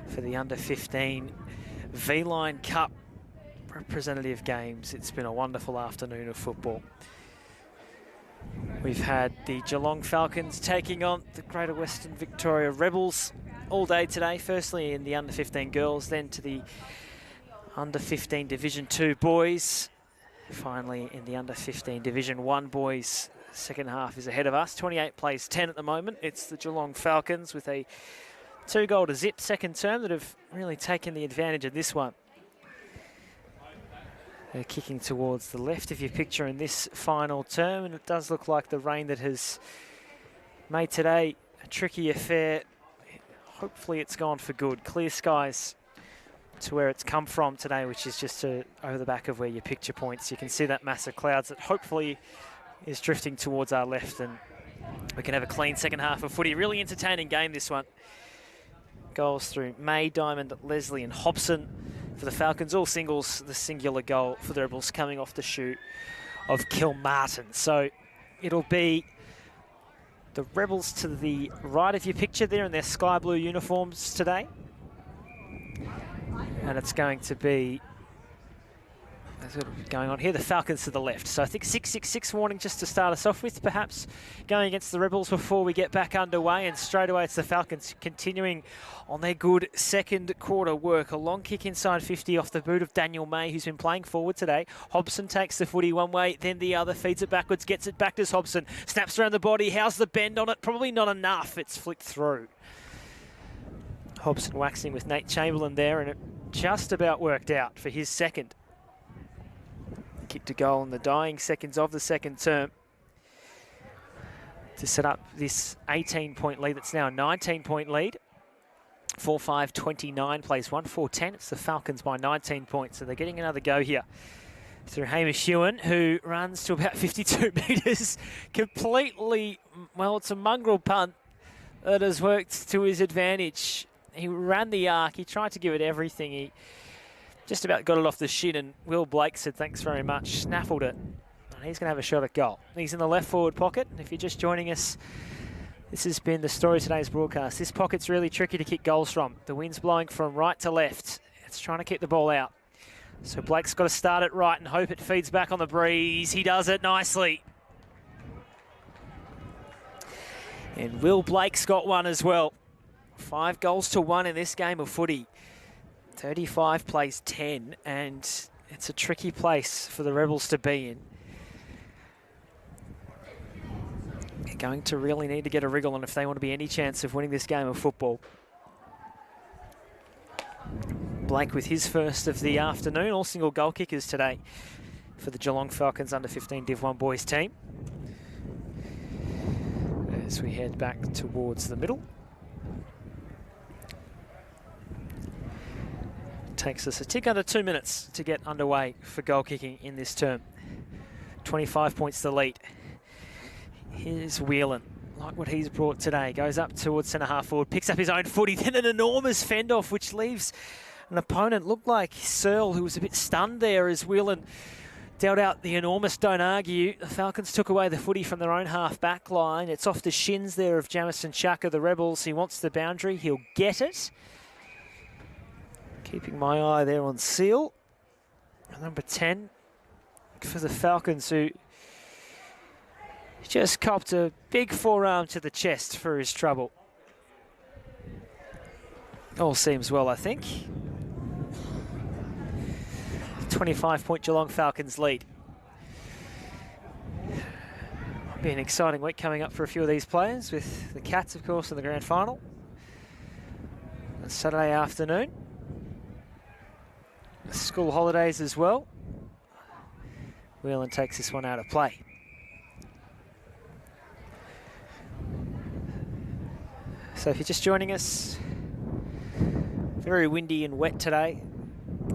for the under-15 V-Line Cup representative games. It's been a wonderful afternoon of football. We've had the Geelong Falcons taking on the Greater Western Victoria Rebels all day today. Firstly in the under-15 girls, then to the under-15 Division 2 boys. Finally in the under-15 Division 1 boys. Second half is ahead of us. 28 plays 10 at the moment. It's the Geelong Falcons with a 2-goal-to-zip second term that have really taken the advantage of this one. They're kicking towards the left of your picture in this final term, and it does look like the rain that has made today a tricky affair. Hopefully it's gone for good. Clear skies to where it's come from today, which is just over the back of where your picture points. You can see that mass of clouds that hopefully is drifting towards our left, and we can have a clean second half of footy. Really entertaining game, this one. Goals through May, Diamond, Leslie and Hobson for the Falcons. All singles, the singular goal for the Rebels coming off the shoot of Kilmartin. So it'll be the Rebels to the right of your picture there in their sky blue uniforms today. And it's going to be, that's what's going on here, the Falcons to the left. So I think 666 warning just to start us off with, perhaps going against the Rebels before we get back underway. And straight away it's the Falcons continuing on their good second quarter work. A long kick inside 50 off the boot of Daniel May, who's been playing forward today. Hobson takes the footy one way, then the other, feeds it backwards, gets it back to Hobson, snaps around the body. How's the bend on it? Probably not enough. It's flicked through. Hobson waxing with Nate Chamberlain there, and it just about worked out for his second. Kicked a goal in the dying seconds of the second term to set up this 18-point lead that's now a 19-point lead. 4-5-29 plays 1-4-10. It's the Falcons by 19 points, so they're getting another go here through Hamish Ewan, who runs to about 52 metres. Completely, well, it's a mongrel punt that has worked to his advantage. He ran the arc. He tried to give it everything. He just about got it off the shin, and Will Blake said thanks very much, snaffled it. And he's going to have a shot at goal. He's in the left forward pocket, and if you're just joining us, this has been the story of today's broadcast. This pocket's really tricky to kick goals from. The wind's blowing from right to left. It's trying to keep the ball out. So Blake's got to start it right and hope it feeds back on the breeze. He does it nicely. And Will Blake's got one as well. 5 goals to 1 in this game of footy. 35 plays 10, and it's a tricky place for the Rebels to be in. They're going to really need to get a wriggle on if they want to be any chance of winning this game of football. Blake with his first of the afternoon, all single goal kickers today for the Geelong Falcons under-15 Div 1 boys team. As we head back towards the middle. Takes us a tick under 2 minutes to get underway for goal kicking in this term. 25 points to lead. Here's Whelan, like what he's brought today. Goes up towards centre half forward, picks up his own footy, then an enormous fend off, which leaves an opponent, looked like Searle, who was a bit stunned there as Whelan dealt out the enormous don't argue. The Falcons took away the footy from their own half back line. It's off the shins there of Jamison Chaka, the Rebels. He wants the boundary, he'll get it. Keeping my eye there on Seal. Number 10 for the Falcons, who just copped a big forearm to the chest for his trouble. All seems well, I think. 25-point Geelong Falcons lead. Be an exciting week coming up for a few of these players, with the Cats, of course, in the grand final on Saturday afternoon. School holidays as well. Whelan takes this one out of play. So if you're just joining us, very windy and wet today.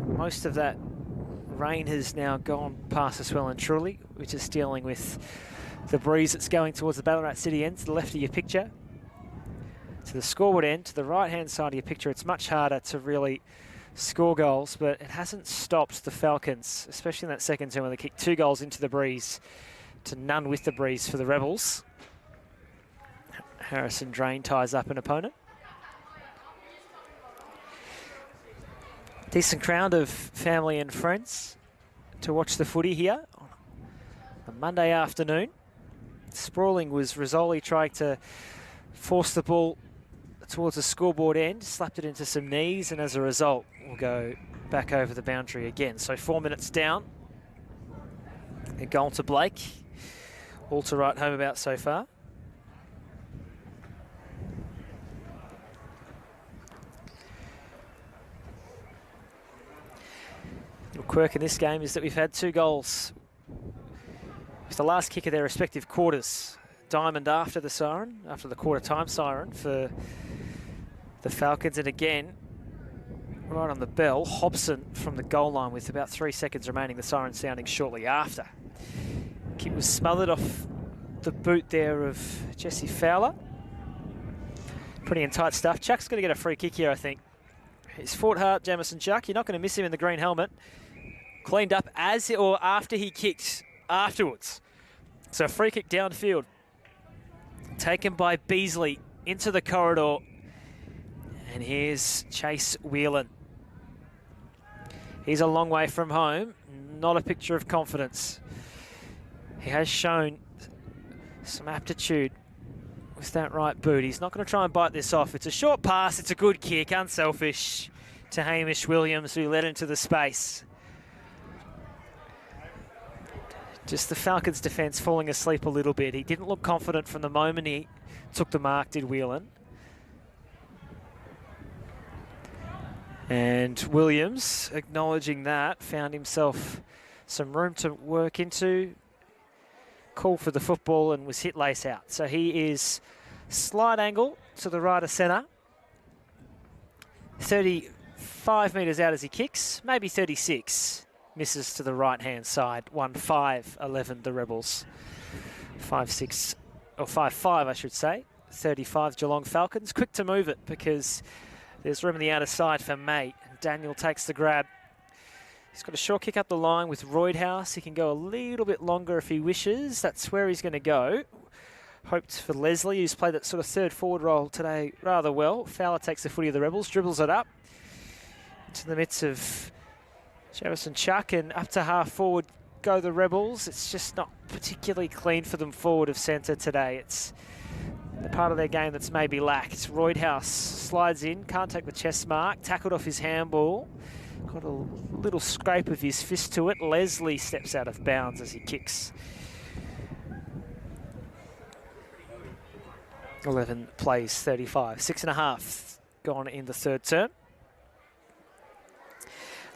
Most of that rain has now gone past us well and truly. We're just dealing with the breeze that's going towards the Ballarat City end, to the left of your picture. To the scoreboard end, to the right-hand side of your picture, it's much harder to really score goals, but it hasn't stopped the Falcons, especially in that second term where they kicked 2 goals into the breeze to none with the breeze for the Rebels. Harrison Drain ties up an opponent. Decent crowd of family and friends to watch the footy here on a Monday afternoon. Sprawling was Rizzoli trying to force the ball towards the scoreboard end, slapped it into some knees, and as a result will go back over the boundary again. So 4 minutes down. A goal to Blake. All to write home about so far. The quirk in this game is that we've had 2 goals with the last kick of their respective quarters. Diamond after the siren, after the quarter time siren for the Falcons, and again right on the bell, Hobson from the goal line with about 3 seconds remaining, the siren sounding shortly after. Kick was smothered off the boot there of Jesse Fowler. Pretty in tight stuff. Chuck's going to get a free kick here, I think. He's fought hard, Jamison Chuck. You're not going to miss him in the green helmet. Cleaned up as or after he kicked afterwards. So free kick downfield. Taken by Beasley into the corridor. And here's Chase Whelan. He's a long way from home. Not a picture of confidence. He has shown some aptitude with that right boot. He's not going to try and bite this off. It's a short pass. It's a good kick. Unselfish to Hamish Williams, who led into the space. Just the Falcons' defence falling asleep a little bit. He didn't look confident from the moment he took the mark, did Whelan. And Williams, acknowledging that, found himself some room to work into. Called for the football and was hit lace out. So he is slight angle to the right of centre. 35 metres out as he kicks, maybe 36. Misses to the right-hand side. 1-5-11, the Rebels. 5-6, or 5-5, I should say. 35 Geelong Falcons. Quick to move it because there's room in the outer side for May. Daniel takes the grab. He's got a short kick up the line with Roydhouse. He can go a little bit longer if he wishes. That's where he's going to go. Hoped for Leslie, who's played that sort of third forward role today rather well. Fowler takes the footy of the Rebels, dribbles it up into the midst of Jamison Chuck, and up to half forward go the Rebels. It's just not particularly clean for them forward of centre today. It's the part of their game that's maybe lacked. Roydhouse slides in, can't take the chest mark, tackled off his handball. Got a little scrape of his fist to it. Leslie steps out of bounds as he kicks. 11 plays 35. 6.5 gone in the third term.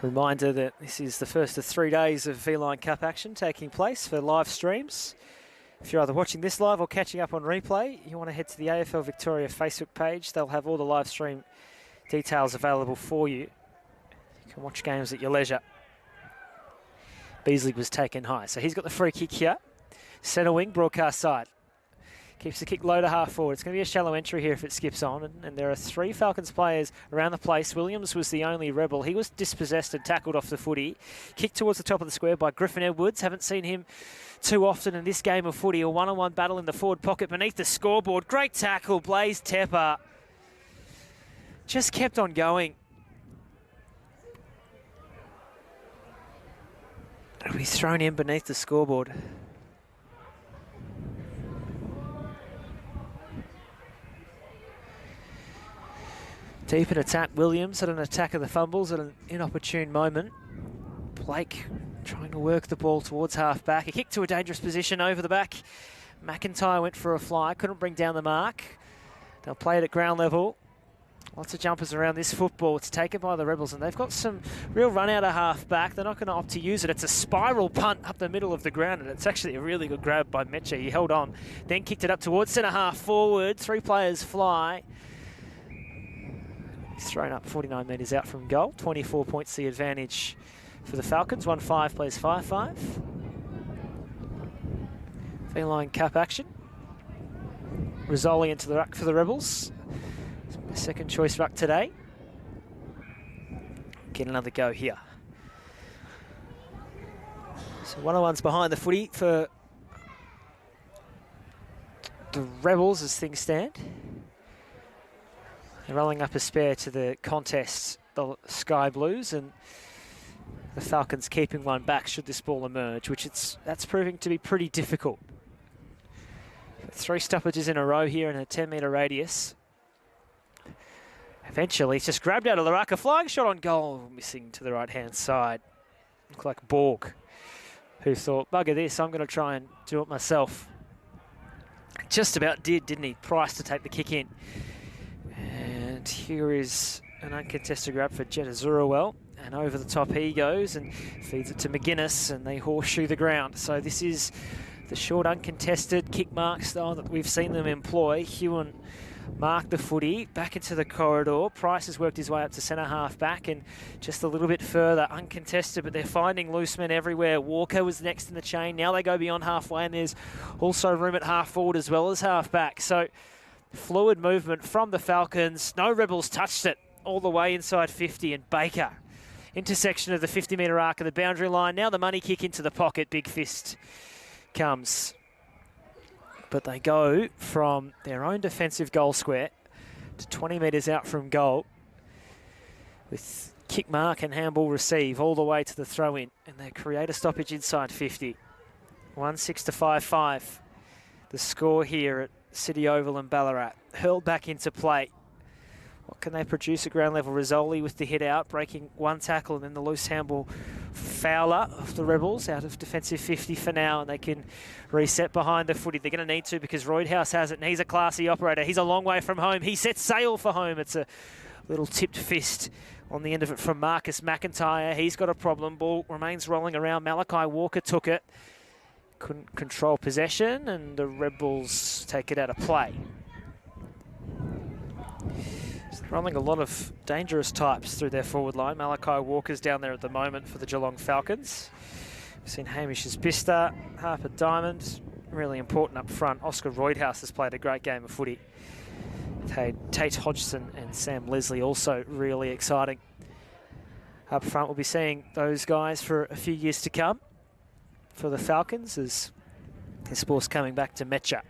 Reminder that this is the first of 3 days of V-Line Cup action taking place for live streams. If you're either watching this live or catching up on replay, you want to head to the AFL Victoria Facebook page. They'll have all the live stream details available for you. You can watch games at your leisure. Beasley was taken high, so he's got the free kick here. Centre wing, broadcast side. Keeps the kick low to half forward. It's going to be a shallow entry here if it skips on. And there are 3 Falcons players around the place. Williams was the only Rebel. He was dispossessed and tackled off the footy. Kicked towards the top of the square by Griffin Edwards. Haven't seen him too often in this game of footy. A one-on-one battle in the forward pocket beneath the scoreboard. Great tackle. Blaze Tepper just kept on going. He's thrown in beneath the scoreboard. Deep in attack, Williams at an attack of the fumbles at an inopportune moment. Blake trying to work the ball towards half-back. A kick to a dangerous position over the back. McIntyre went for a fly, couldn't bring down the mark. They'll play it at ground level. Lots of jumpers around this football. It's taken by the Rebels, and they've got some real run out of half-back. They're not going to opt to use it. It's a spiral punt up the middle of the ground, and it's actually a really good grab by Mecha. He held on, then kicked it up towards centre-half forward. 3 players fly. He's thrown up 49 metres out from goal. 24 points the advantage for the Falcons. 1-5 plays 5-5. V-Line Cup action. Rizzoli into the ruck for the Rebels. Second choice ruck today. Get another go here. So 101's behind the footy for the Rebels as things stand. They're rolling up a spare to the contest, the Sky Blues, and the Falcons keeping one back should this ball emerge, which that's proving to be pretty difficult. 3 stoppages in a row here in a 10-metre radius. Eventually, it's just grabbed out of Laraka. Flying shot on goal, missing to the right-hand side. Looked like Borg, who thought, bugger this, I'm going to try and do it myself. Just about did, didn't he? Price to take the kick in. And here is an uncontested grab for Jetta Zurawell. And over the top he goes and feeds it to McGuinness, and they horseshoe the ground. So this is the short uncontested kick mark style that we've seen them employ. Hewan marked the footy back into the corridor. Price has worked his way up to centre half back and just a little bit further uncontested, but they're finding loose men everywhere. Walker was next in the chain. Now they go beyond halfway, and there's also room at half forward as well as half back. So fluid movement from the Falcons. No Rebels touched it all the way inside 50, and Baker, intersection of the 50-metre arc of the boundary line. Now the money kick into the pocket. Big fist comes. But they go from their own defensive goal square to 20 metres out from goal with kick mark and handball receive all the way to the throw-in. And they create a stoppage inside 50. 1-6 to 5-5. The score here at City Oval and Ballarat. Hurled back into play. What can they produce at ground level? Rizzoli with the hit out, breaking one tackle, and then the loose handball Fowler of the Rebels out of defensive 50 for now, and they can reset behind the footy. They're going to need to because Roydhouse has it, and he's a classy operator. He's a long way from home. He sets sail for home. It's a little tipped fist on the end of it from Marcus McIntyre. He's got a problem. Ball remains rolling around. Malachi Walker took it. Couldn't control possession, and the Rebels take it out of play. Running a lot of dangerous types through their forward line. Malachi Walker's down there at the moment for the Geelong Falcons. We've seen Hamish Asbista, Harper Diamond, really important up front. Oscar Roydhouse has played a great game of footy. Tate Hodgson and Sam Leslie also really exciting. Up front, we'll be seeing those guys for a few years to come for the Falcons as this ball's coming back to Metcha.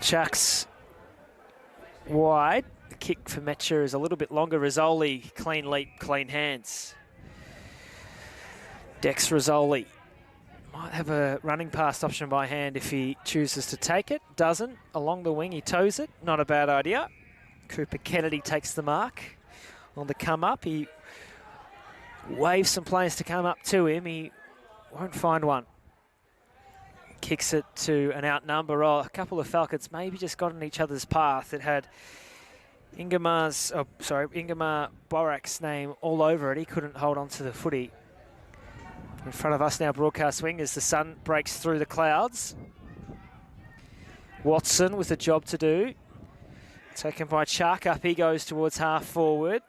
Chucks wide. The kick for Metcha is a little bit longer. Rizzoli, clean leap, clean hands. Dex Rizzoli might have a running past option by hand if he chooses to take it. Doesn't. Along the wing, he toes it. Not a bad idea. Cooper Kennedy takes the mark on the come up. He waves some players to come up to him. He won't find one. Kicks it to an outnumber. Oh, a couple of Falcons maybe just got in each other's path. It had Ingemar Borak's name all over it. He couldn't hold on to the footy. In front of us now, broadcast wing, as the sun breaks through the clouds. Watson with a job to do. Taken by Chuck. Up he goes towards half forward.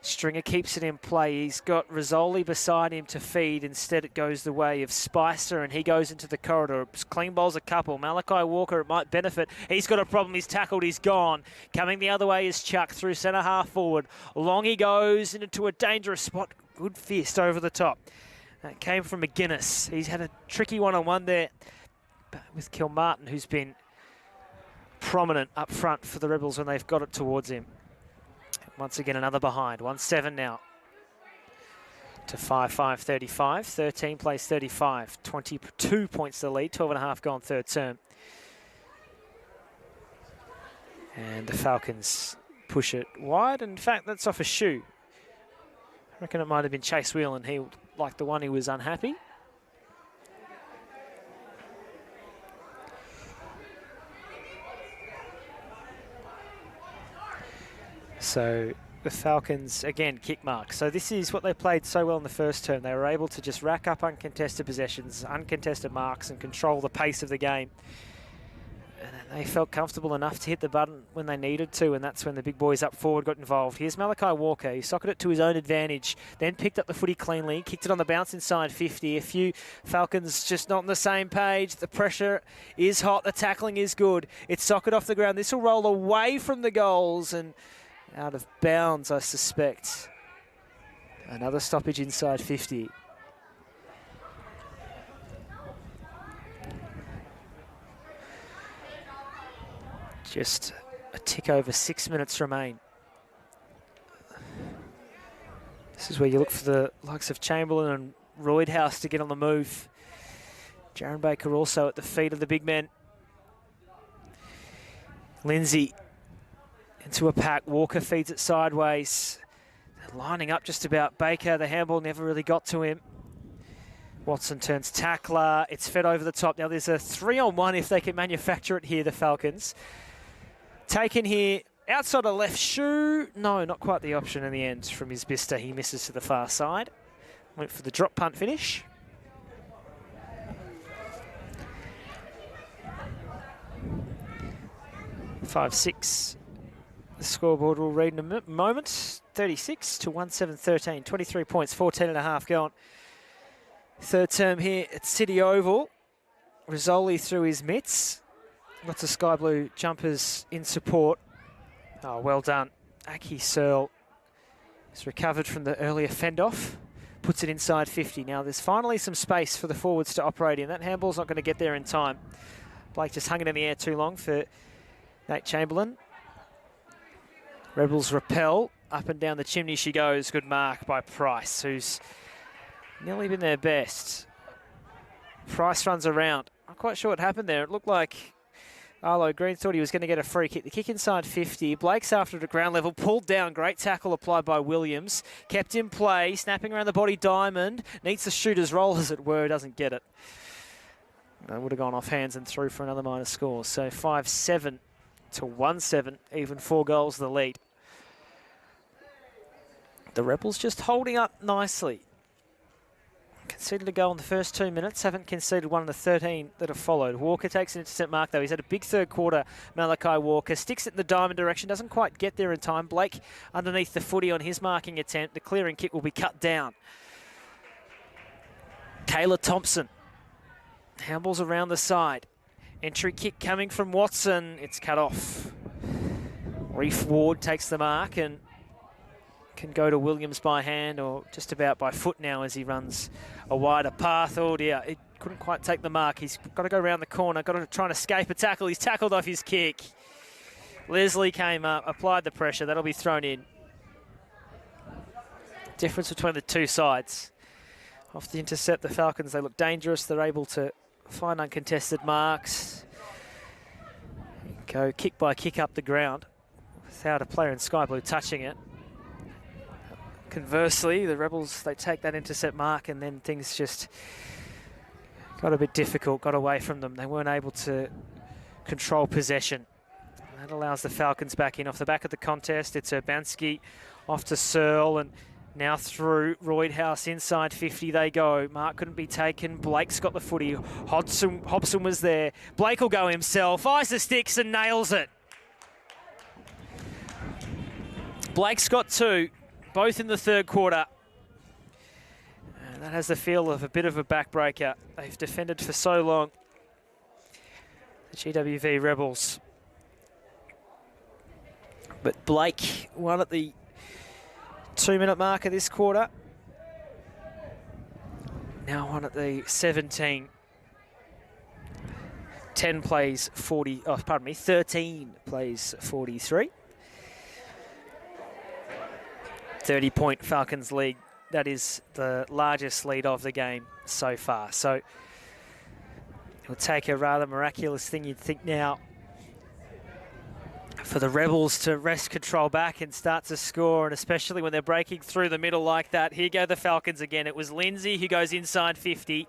Stringer keeps it in play. He's got Rizzoli beside him to feed. Instead, it goes the way of Spicer, and he goes into the corridor. Clean bowls a couple. Malachi Walker, it might benefit. He's got a problem. He's tackled. He's gone. Coming the other way is Chuck through centre half forward. Long he goes into a dangerous spot. Good fist over the top. That came from McGuinness. He's had a tricky one-on-one there with Kilmartin, who's been prominent up front for the Rebels when they've got it towards him. Once again, another behind. 1-7 now to 5-5-35. 13 plays 35. 22 points to the lead. 12.5 gone third term. And the Falcons push it wide. In fact, that's off a shoe. I reckon it might have been Chase Whelan. He, like the one who was unhappy. So the Falcons, again, kick mark. So this is what they played so well in the first term. They were able to just rack up uncontested possessions, uncontested marks, and control the pace of the game. And they felt comfortable enough to hit the button when they needed to, and that's when the big boys up forward got involved. Here's Malachi Walker. He socketed it to his own advantage, then picked up the footy cleanly, kicked it on the bounce inside 50. A few Falcons just not on the same page. The pressure is hot. The tackling is good. It's socketed off the ground. This will roll away from the goals and out of bounds, I suspect. Another stoppage inside 50. Just a tick over 6 minutes remain. This is where you look for the likes of Chamberlain and Roydhouse to get on the move. Jaron Baker also at the feet of the big men. Lindsay into a pack. Walker feeds it sideways. They're lining up just about Baker. The handball never really got to him. Watson turns tackler. It's fed over the top. Now there's a 3-on-1 if they can manufacture it here, the Falcons. Taken here. Outside of left shoe. No, not quite the option in the end from his Bista. He misses to the far side. Went for the drop punt finish. (5-6). The scoreboard will read in a moment. 36 to 17-13. 23 points, 14.5 gone. Third term here at City Oval. Rizzoli through his mitts. Lots of sky blue jumpers in support. Oh, well done. Aki Searle has recovered from the earlier fend-off. Puts it inside 50. Now there's finally some space for the forwards to operate in. That handball's not going to get there in time. Blake just hung it in the air too long for Nate Chamberlain. Rebels repel. Up and down the chimney she goes. Good mark by Price, who's nearly been their best. Price runs around. Not quite sure what happened there. It looked like Arlo Green thought he was going to get a free kick. The kick inside 50. Blake's after it at ground level. Pulled down. Great tackle applied by Williams. Kept in play. Snapping around the body. Diamond. Needs the shooter's roll, as it were. Doesn't get it. Would have gone off hands and through for another minor score. So 5-7 to 1-7. Even 4 goals the lead. The Rebels just holding up nicely. Conceded a goal in the first 2 minutes. Haven't conceded one in the 13 that have followed. Walker takes an intercept mark, though. He's had a big third quarter, Malachi Walker. Sticks it in the diamond direction. Doesn't quite get there in time. Blake underneath the footy on his marking attempt. The clearing kick will be cut down. Taylor Thompson. Handballs around the side. Entry kick coming from Watson. It's cut off. Reef Ward takes the mark and can go to Williams by hand or just about by foot now as he runs a wider path. Oh dear, he couldn't quite take the mark. He's got to go around the corner, got to try and escape a tackle. He's tackled off his kick. Leslie came up, applied the pressure. That'll be thrown in. Difference between the two sides. Off the intercept, the Falcons, they look dangerous. They're able to find uncontested marks. Go kick by kick up the ground without a player in sky blue touching it. Conversely, the Rebels, they take that intercept mark and then things just got a bit difficult, got away from them. They weren't able to control possession. That allows the Falcons back in. Off the back of the contest, it's Urbanski off to Searle and now through Roydhouse inside 50 they go. Mark couldn't be taken. Blake's got the footy. Hobson was there. Blake will go himself. Eyes the sticks and nails it. Blake's got 2. Both in the third quarter. And that has the feel of a bit of a backbreaker. They've defended for so long. The GWV Rebels. But Blake won at the 2-minute mark of this quarter. Now one at the 17. 13 plays 43. 30-point Falcons lead. That is the largest lead of the game so far. So it'll take a rather miraculous thing, you'd think now, for the Rebels to wrest control back and start to score, and especially when they're breaking through the middle like that. Here go the Falcons again. It was Lindsay who goes inside 50.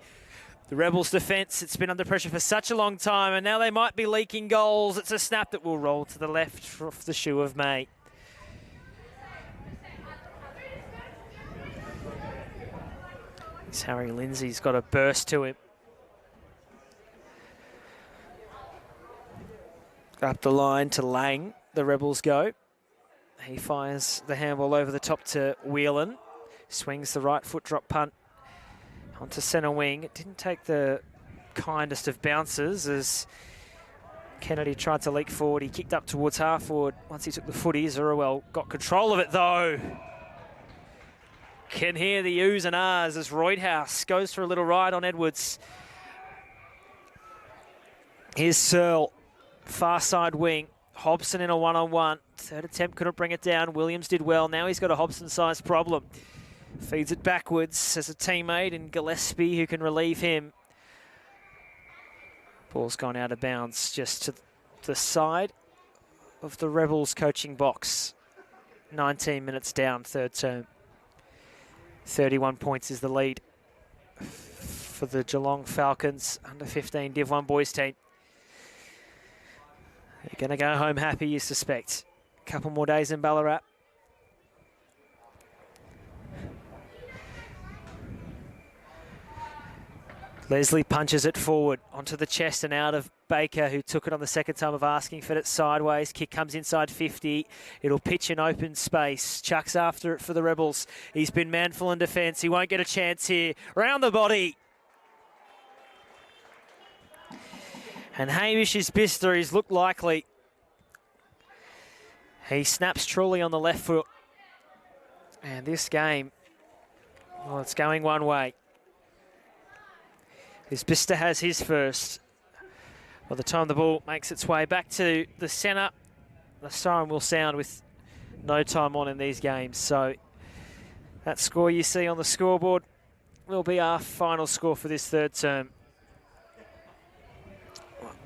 The Rebels' defence, it's been under pressure for such a long time, and now they might be leaking goals. It's a snap that will roll to the left off the shoe of May. Harry Lindsay's got a burst to him. Up the line to Lang, the Rebels go. He fires the handball over the top to Whelan. Swings the right foot drop punt onto centre wing. It didn't take the kindest of bounces as Kennedy tried to leak forward. He kicked up towards half forward. Once he took the footy, Zerwell got control of it though. Can hear the oohs and ahs as Roydhouse goes for a little ride on Edwards. Here's Searle, far side wing. Hobson in a one-on-one. Third attempt couldn't bring it down. Williams did well. Now he's got a Hobson-sized problem. Feeds it backwards as a teammate in Gillespie who can relieve him. Ball's gone out of bounds just to the side of the Rebels coaching box. 19 minutes down, third term. 31 points is the lead for the Geelong Falcons under 15 Div 1 boys team. They're going to go home happy, you suspect. A couple more days in Ballarat. Leslie punches it forward onto the chest and out of Baker, who took it on the second time of asking for it sideways. Kick comes inside 50. It'll pitch in open space. Chucks after it for the Rebels. He's been manful in defence. He won't get a chance here. Round the body. And Hamish Isbister, he's looked likely. He snaps truly on the left foot. And this game, well, it's going one way. Isbister has his first. By the time the ball makes its way back to the centre, the siren will sound with no time on in these games. So that score you see on the scoreboard will be our final score for this third term.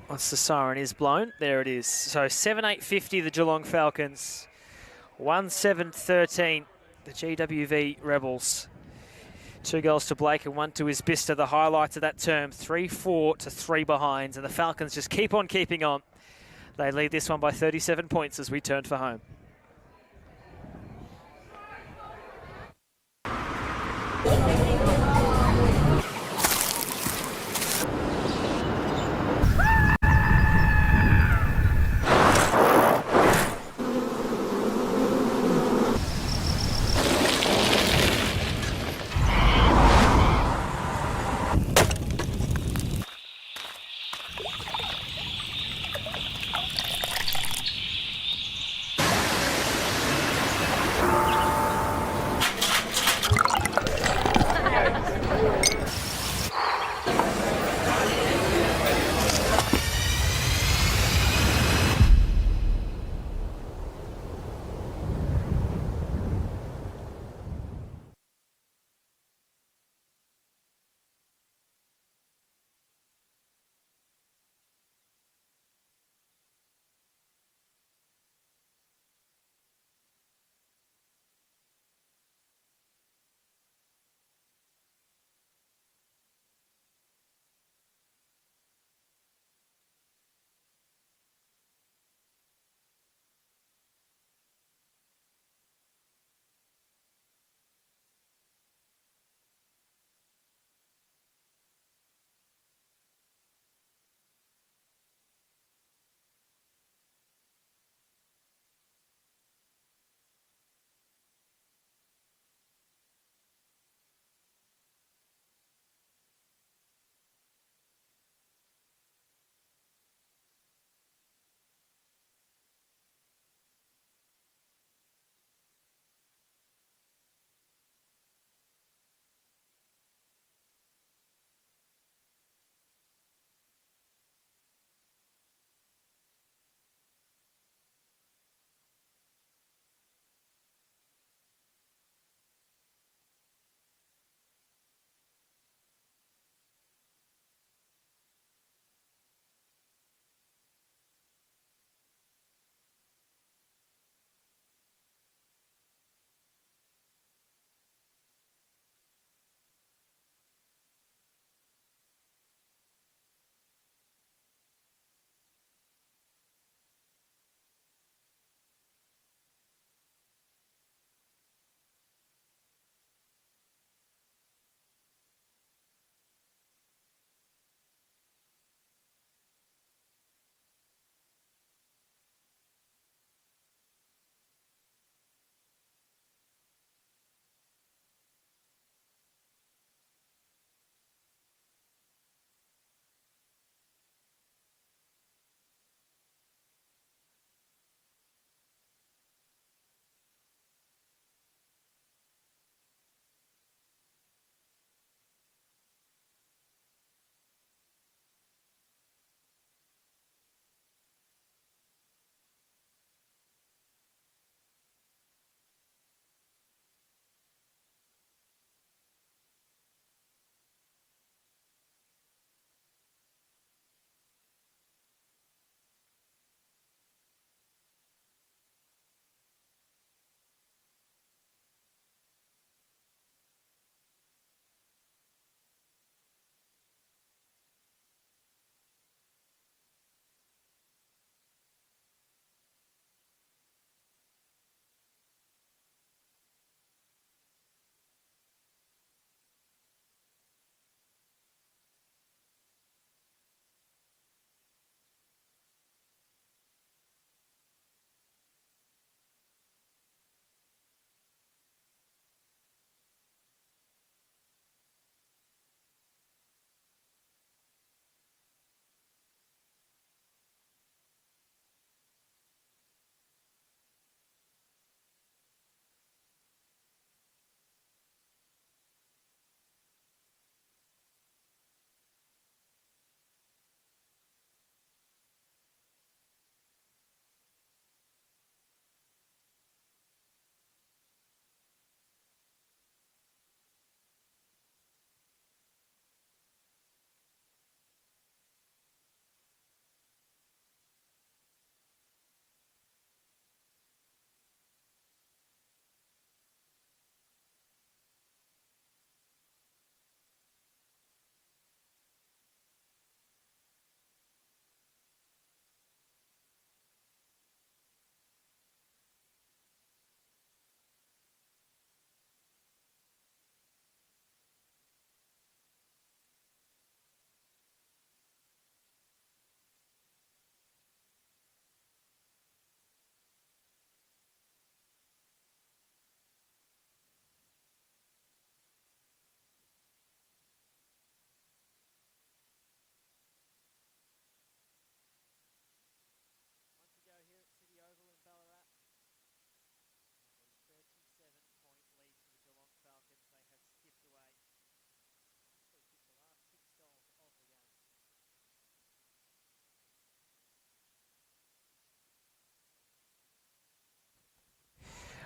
Once the siren is blown, there it is. So 7-8-50 the Geelong Falcons, 1-7-13 the GWV Rebels. 2 goals to Blake and 1 to Isbister. The highlights of that term, 3-4 to 3 behinds, and the Falcons just keep on keeping on. They lead this one by 37 points as we turn for home.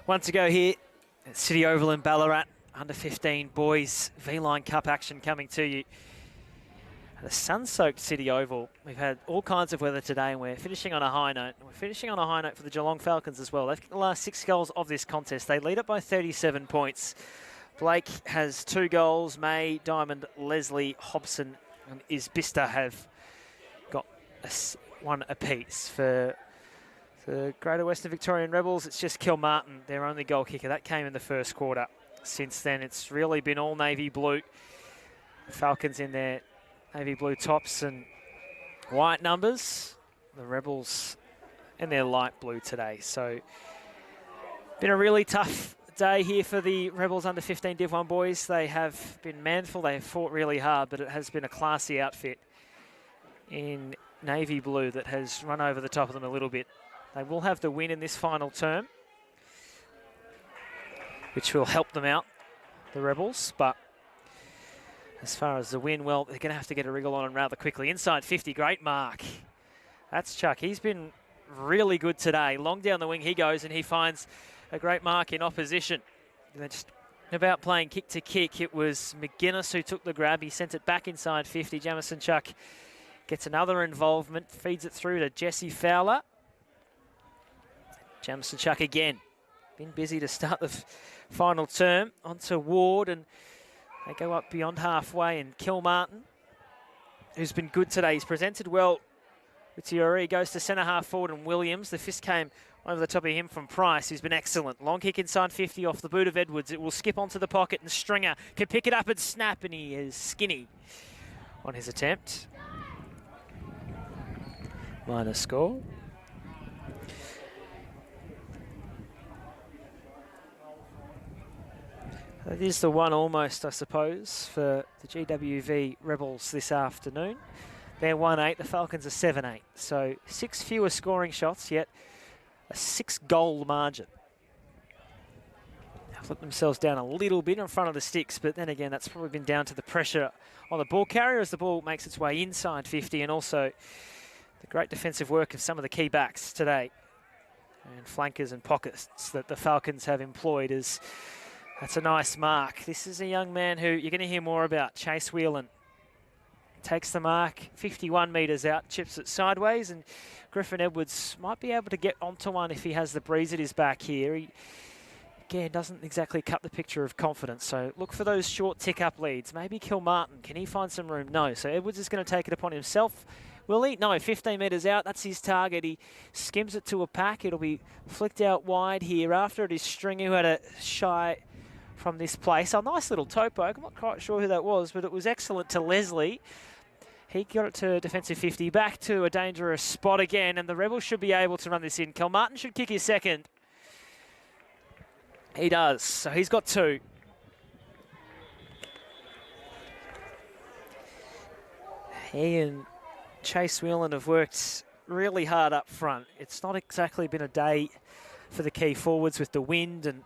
One to go here at City Oval in Ballarat. Under 15 boys V-Line Cup action coming to you at a sun-soaked City Oval. We've had all kinds of weather today and we're finishing on a high note. We're finishing on a high note for the Geelong Falcons as well. They've got the last 6 goals of this contest. They lead it by 37 points. Blake has 2 goals. May, Diamond, Leslie, Hobson and Isbista have got one apiece. For the Greater Western Victorian Rebels, it's just Kilmartin, their only goal kicker. That came in the first quarter. Since then, it's really been all navy blue. Falcons in their navy blue tops and white numbers. The Rebels in their light blue today. So, been a really tough day here for the Rebels under 15 Div 1 boys. They have been manful. They have fought really hard, but it has been a classy outfit in navy blue that has run over the top of them a little bit. They will have the win in this final term, which will help them out, the Rebels. But as far as the win, well, they're going to have to get a wriggle on and rather quickly. Inside 50, great mark. That's Chuck. He's been really good today. Long down the wing he goes and he finds a great mark in opposition. They're just about playing kick to kick. It was McGuinness who took the grab. He sent it back inside 50. Jamison Chuck gets another involvement, feeds it through to Jesse Fowler. Jamison Chuck again. Been busy to start the final term. Onto Ward, and they go up beyond halfway. And Kilmartin, who's been good today, he's presented well with Tiori. Goes to centre half forward, and Williams. The fist came over the top of him from Price, who's been excellent. Long kick inside 50 off the boot of Edwards. It will skip onto the pocket, and Stringer can pick it up and snap, and he is skinny on his attempt. Minor score. It is the one almost, I suppose, for the GWV Rebels this afternoon. They're 1-8, the Falcons are 7-8. So 6 fewer scoring shots, yet a 6-goal margin. They've let themselves down a little bit in front of the sticks, but then again, that's probably been down to the pressure on the ball carrier as the ball makes its way inside 50, and also the great defensive work of some of the key backs today. And flankers and pockets that the Falcons have employed as... That's a nice mark. This is a young man who you're going to hear more about, Chase Whelan. Takes the mark 51 metres out, chips it sideways, and Griffin Edwards might be able to get onto one if he has the breeze at his back here. He, again, doesn't exactly cut the picture of confidence, so look for those short tick-up leads. Maybe Kilmartin, can he find some room? No, so Edwards is going to take it upon himself. Will he? No, 15 metres out, that's his target. He skims it to a pack. It'll be flicked out wide here. After it is Stringer, who had a shy from this place. A nice little toe poke. I'm not quite sure who that was, but it was excellent to Leslie. He got it to defensive 50. Back to a dangerous spot again, and the Rebels should be able to run this in. Kilmartin should kick his second. He does. So he's got 2. He and Chase Whelan have worked really hard up front. It's not exactly been a day for the key forwards with the wind and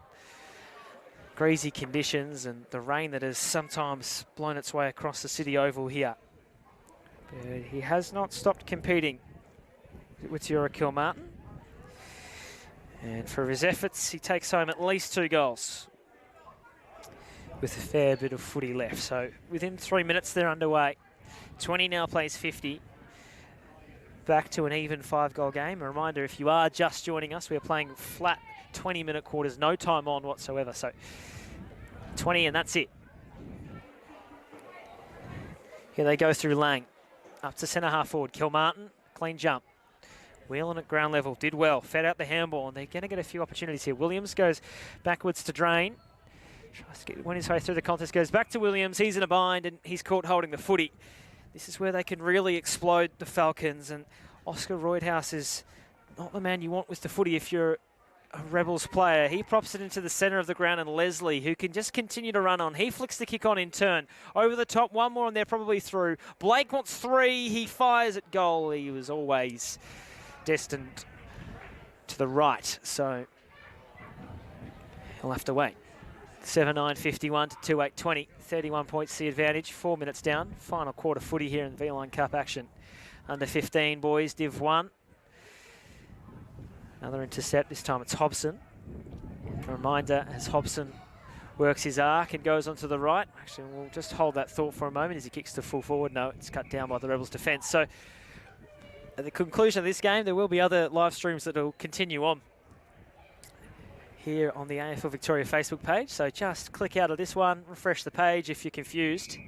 greasy conditions and the rain that has sometimes blown its way across the City Oval here. But he has not stopped competing with Yura Kilmartin. And for his efforts, he takes home at least 2 goals with a fair bit of footy left. So within 3 minutes, they're underway. 20 now plays 50. Back to an even 5-goal game. A reminder, if you are just joining us, we are playing flat 20-minute quarters, no time on whatsoever. So 20 and that's it. Here they go through Lang. Up to centre half forward. Kilmartin, clean jump. Whelan at ground level, did well. Fed out the handball, and they're going to get a few opportunities here. Williams goes backwards to Drain. Tries to win his way through the contest, goes back to Williams. He's in a bind, and he's caught holding the footy. This is where they can really explode the Falcons, and Oscar Roydhouse is not the man you want with the footy if you're a Rebels player. He props it into the centre of the ground, and Leslie, who can just continue to run on. He flicks the kick on in turn. Over the top, one more, and they're probably through. Blake wants 3. He fires at goal. He was always destined to the right, so he'll have to wait. 7-9-51 to 2-8-20. 31 points the advantage. 4 minutes down. Final quarter footy here in the V-Line Cup action. Under 15 boys, Div 1. Another intercept. This time it's Hobson. A reminder as Hobson works his arc and goes onto the right. Actually, we'll just hold that thought for a moment as he kicks to full forward. No, it's cut down by the Rebels' defence. So at the conclusion of this game, there will be other live streams that will continue on here on the AFL Victoria Facebook page. So just click out of this one, refresh the page if you're confused,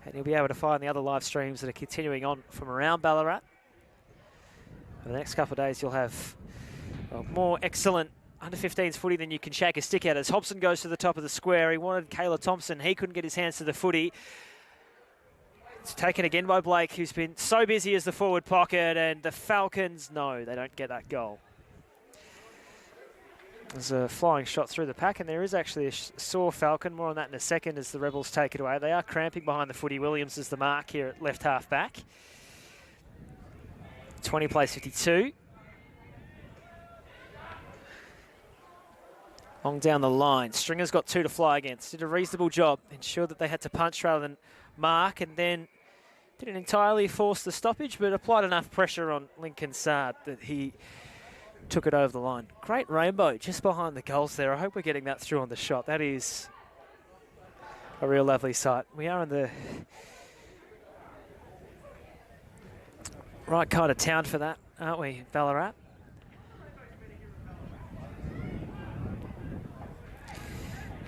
and you'll be able to find the other live streams that are continuing on from around Ballarat. For the next couple of days, you'll have more excellent under-15s footy than you can shake a stick at. As Hobson goes to the top of the square, he wanted Kayla Thompson. He couldn't get his hands to the footy. It's taken again by Blake, who's been so busy as the forward pocket, and the Falcons, no, they don't get that goal. There's a flying shot through the pack, and there is actually a sore Falcon. More on that in a second as the Rebels take it away. They are cramping behind the footy. Williams is the mark here at left half back. 20 plays 52. Long down the line. Stringer's got 2 to fly against. Did a reasonable job. Ensured that they had to punch rather than mark, and then didn't entirely force the stoppage, but applied enough pressure on Lincoln Sard that he took it over the line. Great rainbow just behind the goals there. I hope we're getting that through on the shot. That is a real lovely sight. We are in the right kind of town for that, aren't we, Ballarat?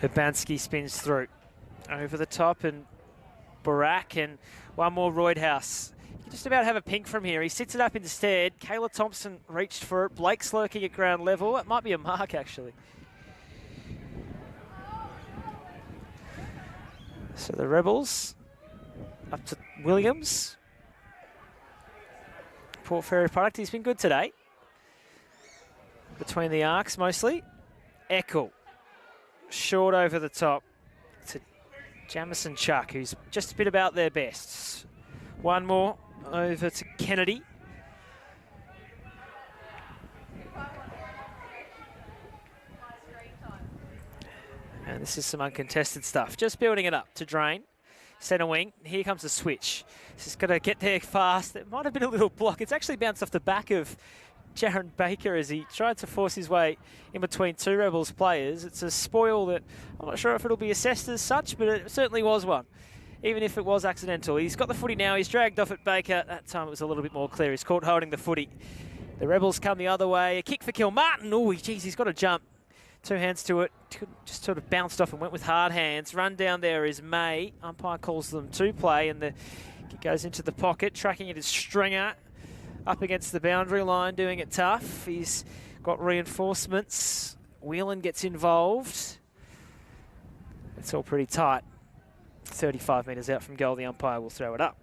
Urbanski spins through over the top, and Barak, and one more Roydhouse. You can just about have a pink from here. He sits it up instead. Kayla Thompson reached for it. Blake's lurking at ground level. It might be a mark, actually. So the Rebels up to Williams. Port Fairy product. He's been good today. Between the arcs, mostly. Eckel. Short over the top to Jamison Chuck, who's just a bit about their best. One more over to Kennedy. And this is some uncontested stuff. Just building it up to Drain. Centre wing. Here comes the switch. He's just got to get there fast. It might have been a little block. It's actually bounced off the back of Jaron Baker as he tried to force his way in between 2 Rebels players. It's a spoil that I'm not sure if it'll be assessed as such, but it certainly was one, even if it was accidental. He's got the footy now. He's dragged off at Baker. That time it was a little bit more clear. He's caught holding the footy. The Rebels come the other way. A kick for Kilmartin. Oh, geez, he's got to jump. 2 hands to it. Just sort of bounced off and went with hard hands. Run down there is May. Umpire calls them to play, and the kick goes into the pocket. Tracking it is Stringer. Up against the boundary line, doing it tough. He's got reinforcements. Whelan gets involved. It's all pretty tight. 35 metres out from goal, the umpire will throw it up.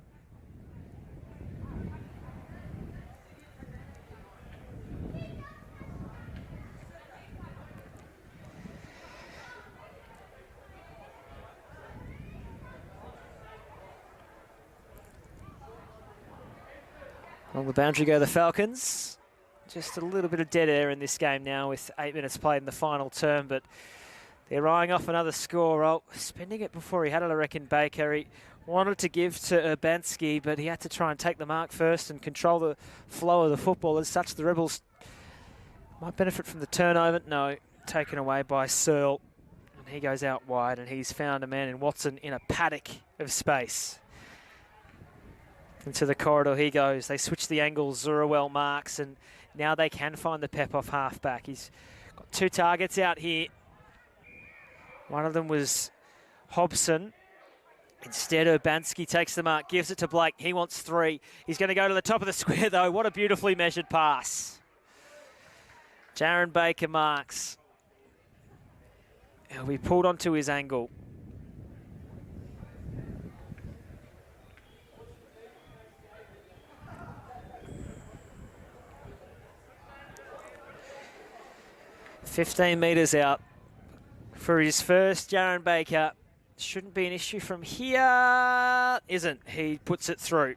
Along the boundary go the Falcons. Just a little bit of dead air in this game now with 8 minutes played in the final term, but they're eyeing off another score. Oh, spending it before he had it, I reckon, Baker. He wanted to give to Urbanski, but he had to try and take the mark first and control the flow of the football. As such, the Rebels might benefit from the turnover. No, taken away by Searle. And he goes out wide, and he's found a man in Watson in a paddock of space. Into the corridor he goes. They switch the angles. Zurawell marks, and now they can find the pep off halfback. He's got 2 targets out here. One of them was Hobson. Instead, Urbanski takes the mark, gives it to Blake. He wants 3. He's going to go to the top of the square, though. What a beautifully measured pass. Jaron Baker marks. He'll be pulled onto his angle. $15 metres out for his first. Jaron Baker. Shouldn't be an issue from here. Isn't. He puts it through.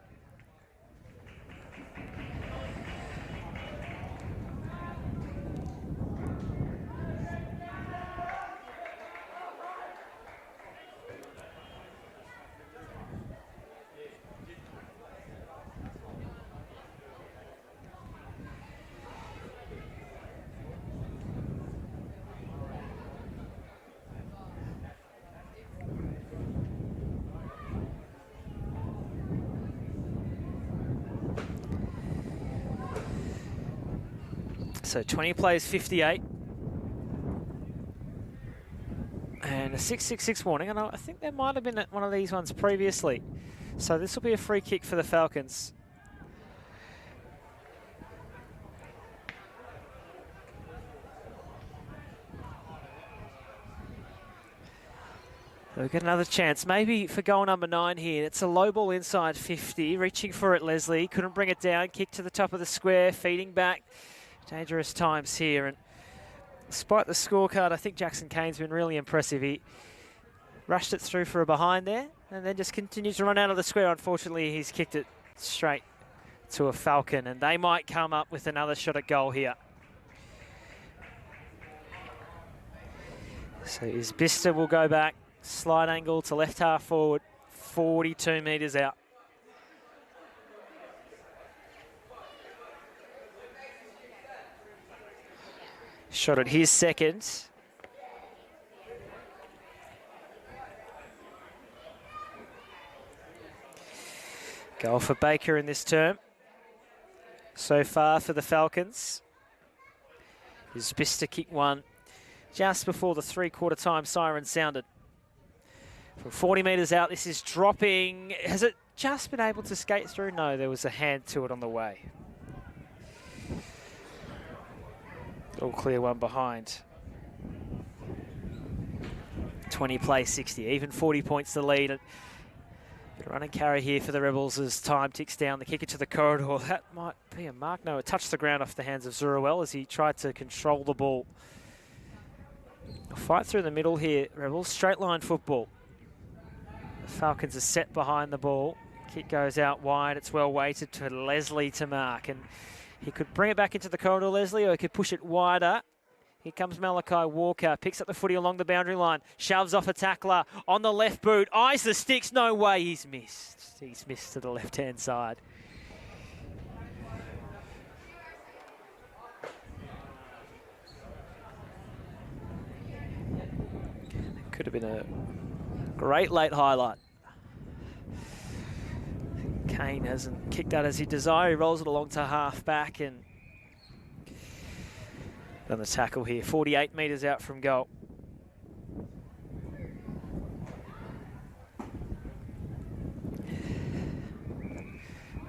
So 20 plays 58. And a 666 warning, and I think there might have been one of these ones previously. So this will be a free kick for the Falcons. We'll get another chance, maybe for goal number 9 here. It's a low ball inside 50, reaching for it, Leslie. Couldn't bring it down, kick to the top of the square, feeding back. Dangerous times here. And despite the scorecard, I think Jackson Kane's been really impressive. He rushed it through for a behind there and then just continues to run out of the square. Unfortunately, he's kicked it straight to a Falcon, and they might come up with another shot at goal here. So Isbister will go back. Slide angle to left half forward, 42 metres out. Shot at his second. Goal for Baker in this term. So far for the Falcons. Isbister kick one just before the three-quarter time siren sounded. From 40 metres out, this is dropping. Has it just been able to skate through? No, there was a hand to it on the way. All clear, one behind. 20 play 60, even 40 points to lead. Run and carry here for the Rebels as time ticks down. The kicker to the corridor. That might be a mark. No, it touched the ground off the hands of Zurawell as he tried to control the ball. Fight through the middle here, Rebels. Straight line football. The Falcons are set behind the ball. Kick goes out wide. It's well weighted to Leslie to mark. And he could bring it back into the corridor, Leslie, or he could push it wider. Here comes Malachi Walker. Picks up the footy along the boundary line. Shoves off a tackler on the left boot. Eyes the sticks. No way. He's missed. He's missed to the left-hand side. Could have been a great late highlight. Kane hasn't kicked that as he desired. He rolls it along to half back and done the tackle here. 48 metres out from goal.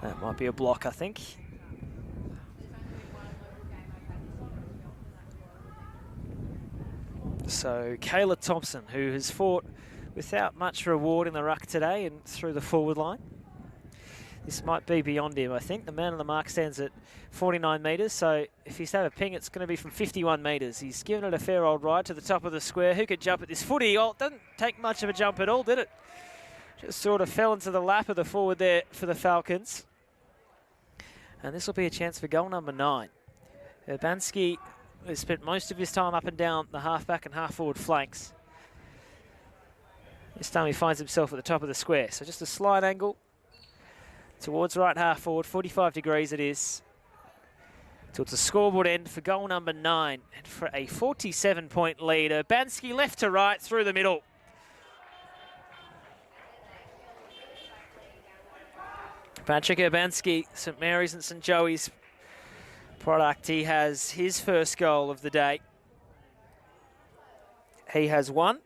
That might be a block, I think. So Kayla Thompson, who has fought without much reward in the ruck today and through the forward line. This might be beyond him, I think. The man on the mark stands at 49 metres, so if he's to have a ping, it's going to be from 51 metres. He's given it a fair old ride to the top of the square. Who could jump at this footy? Oh, it doesn't take much of a jump at all, did it? Just sort of fell into the lap of the forward there for the Falcons. And this will be a chance for goal number 9. Urbanski has spent most of his time up and down the half-back and half-forward flanks. This time he finds himself at the top of the square. So just a slight angle towards right half-forward, 45 degrees it is. Towards the scoreboard end for goal number 9. And for a 47-point lead, Urbanski left to right through the middle. Patrick Urbanski, St Mary's and St Joey's product. He has his first goal of the day. He has one.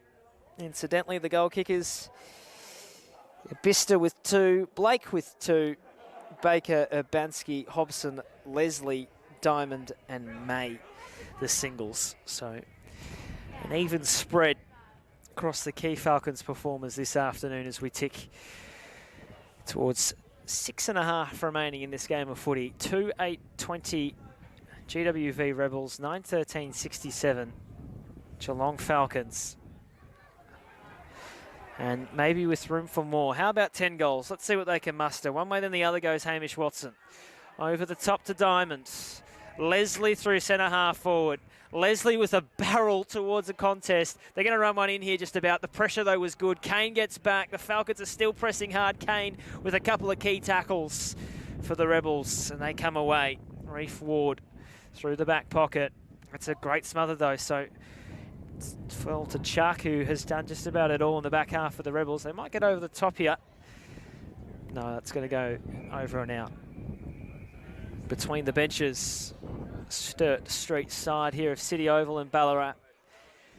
Incidentally, the goal kickers, Bister with 2, Blake with 2, Baker, Urbanski, Hobson, Leslie, Diamond and May, the singles. So an even spread across the key Falcons performers this afternoon as we tick towards 6.5 remaining in this game of footy. 2-8-20 GWV Rebels, 9-13-67 Geelong Falcons. And maybe with room for more. How about 10 goals? Let's see what they can muster. One way then the other goes Hamish Watson. Over the top to Diamond. Leslie through centre half forward. Leslie with a barrel towards the contest. They're going to run one in here just about. The pressure, though, was good. Kane gets back. The Falcons are still pressing hard. Kane with a couple of key tackles for the Rebels, and they come away. Reef Ward through the back pocket. It's a great smother, though, so it's fell to Chuck, who has done just about it all in the back half for the Rebels. They might get over the top here. No, that's going to go over and out. between the benches. Sturt Street side here of City Oval and Ballarat.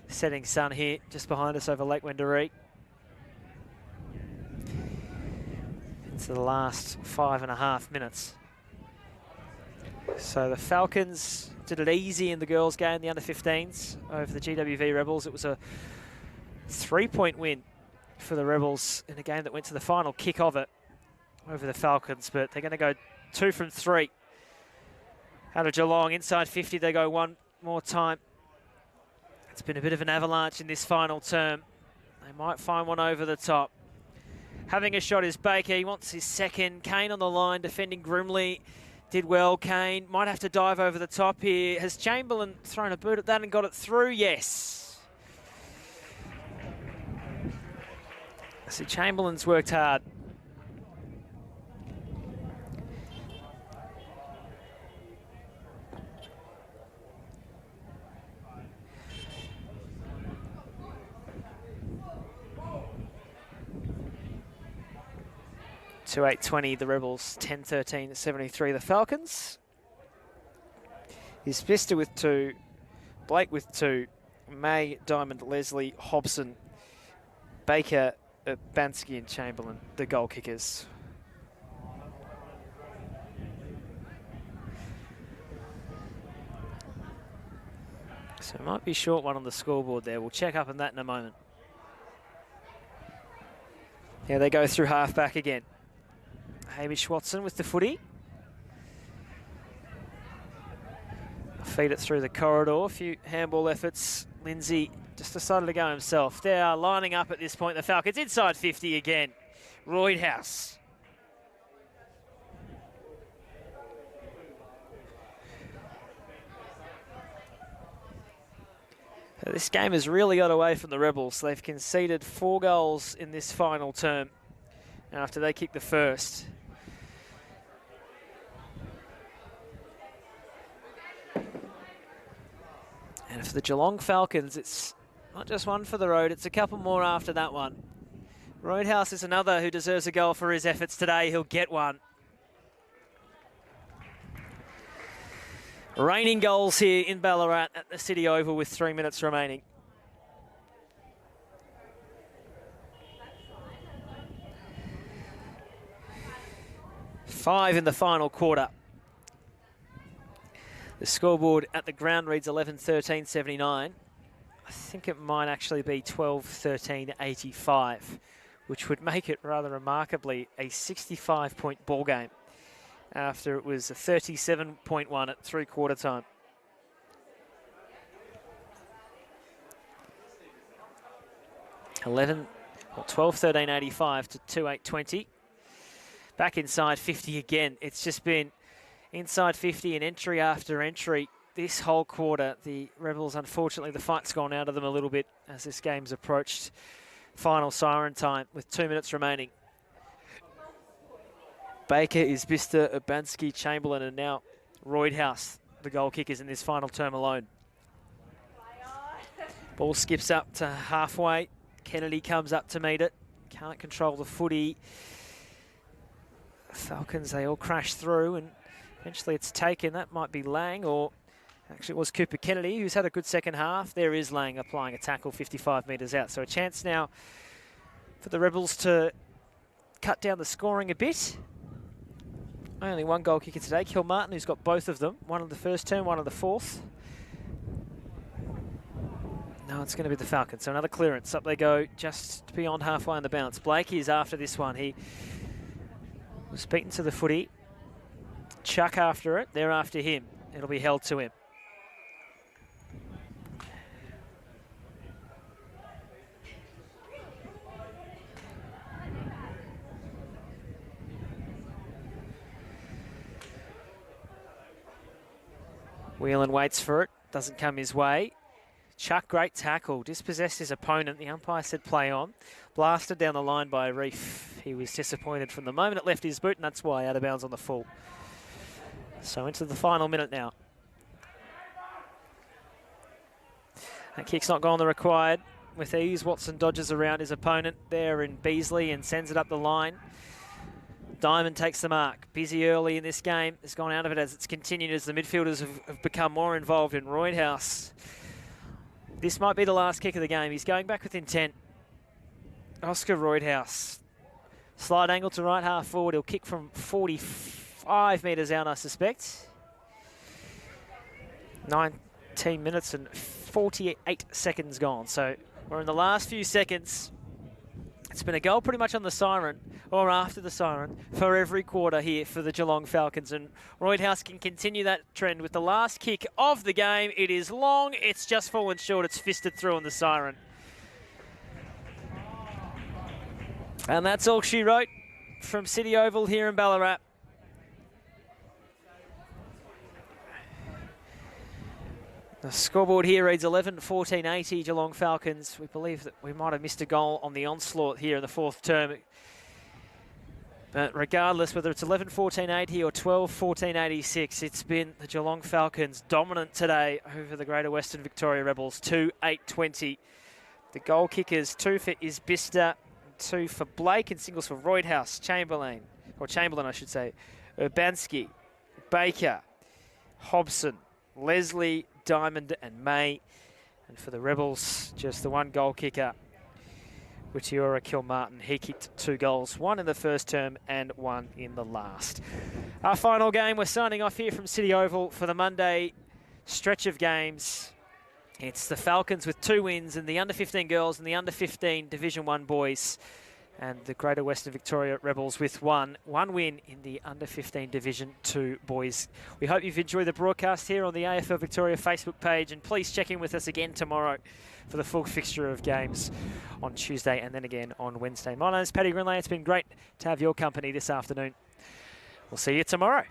Setting sun here just behind us over Lake Wendouree. Into the last 5.5 minutes. So the Falcons did it easy in the girls' game, the under-15s, over the GWV Rebels. It was a 3-point win for the Rebels in a game that went to the final kick of it over the Falcons, but they're going to go 2 from 3. Out of Geelong, inside 50, they go one more time. It's been a bit of an avalanche in this final term. They might find one over the top. Having a shot is Baker. He wants his second. Kane on the line, defending grimly. Did well, Kane. Might have to dive over the top here. Has Chamberlain thrown a boot at that and got it through? Yes. See, Chamberlain's worked hard. To 8:20, the Rebels, 10-13, 73, the Falcons. Is Pfister with 2, Blake with 2, May, Diamond, Leslie, Hobson, Baker, Bansky and Chamberlain, the goal kickers. So it might be short one on the scoreboard there. We'll check up on that in a moment. Yeah, they go through half back again. Hamish Watson with the footy. Feed it through the corridor. A few handball efforts. Lindsay just decided to go himself. They are lining up at this point. The Falcons inside 50 again. Roydhouse. So this game has really got away from the Rebels. They've conceded 4 goals in this final term after they kicked the first. And for the Geelong Falcons, it's not just one for the road, it's a couple more after that one. Roydhouse is another who deserves a goal for his efforts today. He'll get one. Raining goals here in Ballarat at the City Oval with 3 minutes remaining. Five in the final quarter. The scoreboard at the ground reads 11-13, 79. I think it might actually be 12-13, 85, which would make it rather remarkably a 65-point ball game after it was a 37.1 at three-quarter time. Well, 12-13, 85 to 2-8-20. Back inside 50 again. It's just been inside 50 and entry after entry this whole quarter. The Rebels, unfortunately, the fight's gone out of them a little bit as this game's approached final siren time with 2 minutes remaining. Baker, Isbister, Urbanski, Chamberlain, and now Roydhouse, the goal kickers in this final term alone. Ball skips up to halfway. Kennedy comes up to meet it. Can't control the footy. Falcons, they all crash through and eventually it's taken. That might be Lang, or actually it was Cooper Kennedy, who's had a good second half. There is Lang applying a tackle 55 metres out. So a chance now for the Rebels to cut down the scoring a bit. Only one goal kicker today, Kilmartin, who's got both of them. One of the first term, one of the fourth. No, it's going to be the Falcons. So another clearance. Up they go, just beyond halfway on the bounce. Blake is after this one. He was beaten to the footy. Chuck after it. They're after him. It'll be held to him. Whelan waits for it. Doesn't come his way. Chuck, great tackle. Dispossessed his opponent. The umpire said play on. Blasted down the line by Reef. He was disappointed from the moment it left his boot, and that's why out of bounds on the full. So into the final minute now. That kick's not gone the required. With ease, Watson dodges around his opponent there in Beasley and sends it up the line. Diamond takes the mark. Busy early in this game. Has gone out of it as it's continued as the midfielders have become more involved in Roydhouse. This might be the last kick of the game. He's going back with intent. Oscar Roydhouse. Slide angle to right half forward. He'll kick from 45 metres out, I suspect. 19 minutes and 48 seconds gone. So we're in the last few seconds. It's been a goal pretty much on the siren, or after the siren, for every quarter here for the Geelong Falcons. And Roydhouse can continue that trend with the last kick of the game. It is long. It's just fallen short. It's fisted through on the siren. And that's all she wrote from City Oval here in Ballarat. The scoreboard here reads 11-14-80 Geelong Falcons. We believe that we might have missed a goal on the onslaught here in the fourth term. But regardless, whether it's 11-14-80 or 12-14-86, it's been the Geelong Falcons dominant today over the Greater Western Victoria Rebels, 2-8-20. The goal kickers, 2 for Isbista, 2 for Blake, and singles for Roydhouse, Chamberlain, I should say, Urbanski, Baker, Hobson, Leslie, Diamond and May. And for the Rebels, just the one goal kicker, Witiora Kilmartin. He kicked 2 goals, 1 in the first term and 1 in the last. Our final game, we're signing off here from City Oval for the Monday stretch of games. It's the Falcons with 2 wins, and the under-15 girls and the under-15 Division 1 boys. And the Greater Western Victoria Rebels with one win in the under-15 Division 2 boys. We hope you've enjoyed the broadcast here on the AFL Victoria Facebook page, and please check in with us again tomorrow for the full fixture of games on Tuesday and then again on Wednesday. My name is Paddy Grinley. It's been great to have your company this afternoon. We'll see you tomorrow.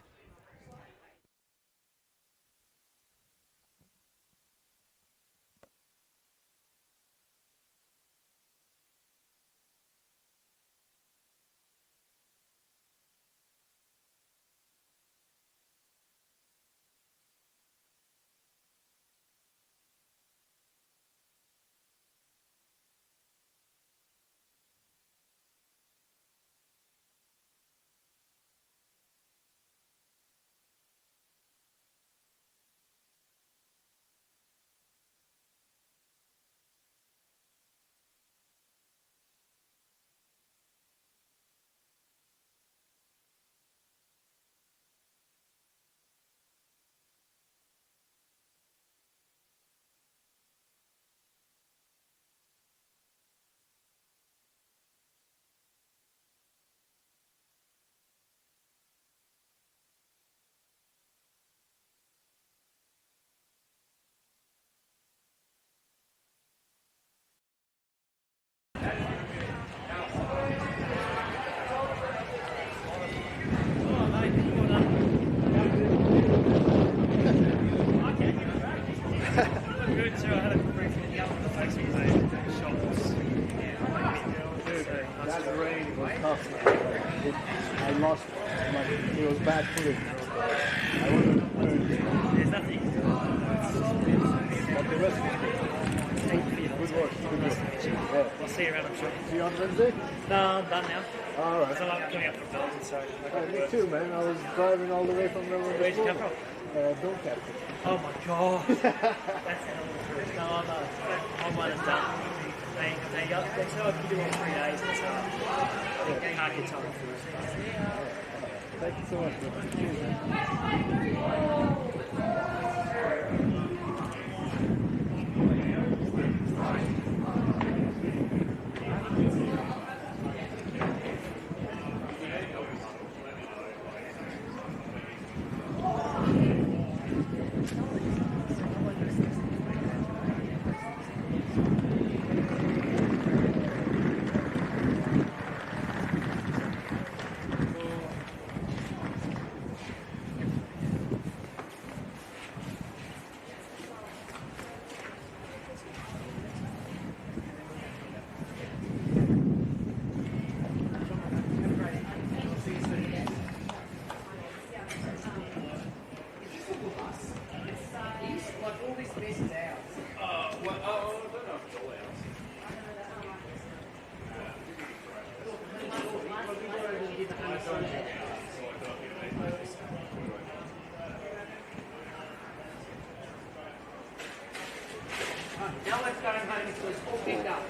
I lost, it was bad footing. I wasn't There's nothing. but the rest was good. Good work. Good work. Yeah. I'll see you around, I'm sure. See you on Wednesday? No, I'm done now. All right. So I'm coming up from Belgium, so I got Me too, man. I was driving all the way from Melbourne. Where'd you come from? Doncaster. Oh my god. That's no, I'm one and done. They said I could do all 3 days, and so I can't get time for it. Thank you so much, man. Cheers, man. Thank you. Now let's go home until it's all picked up.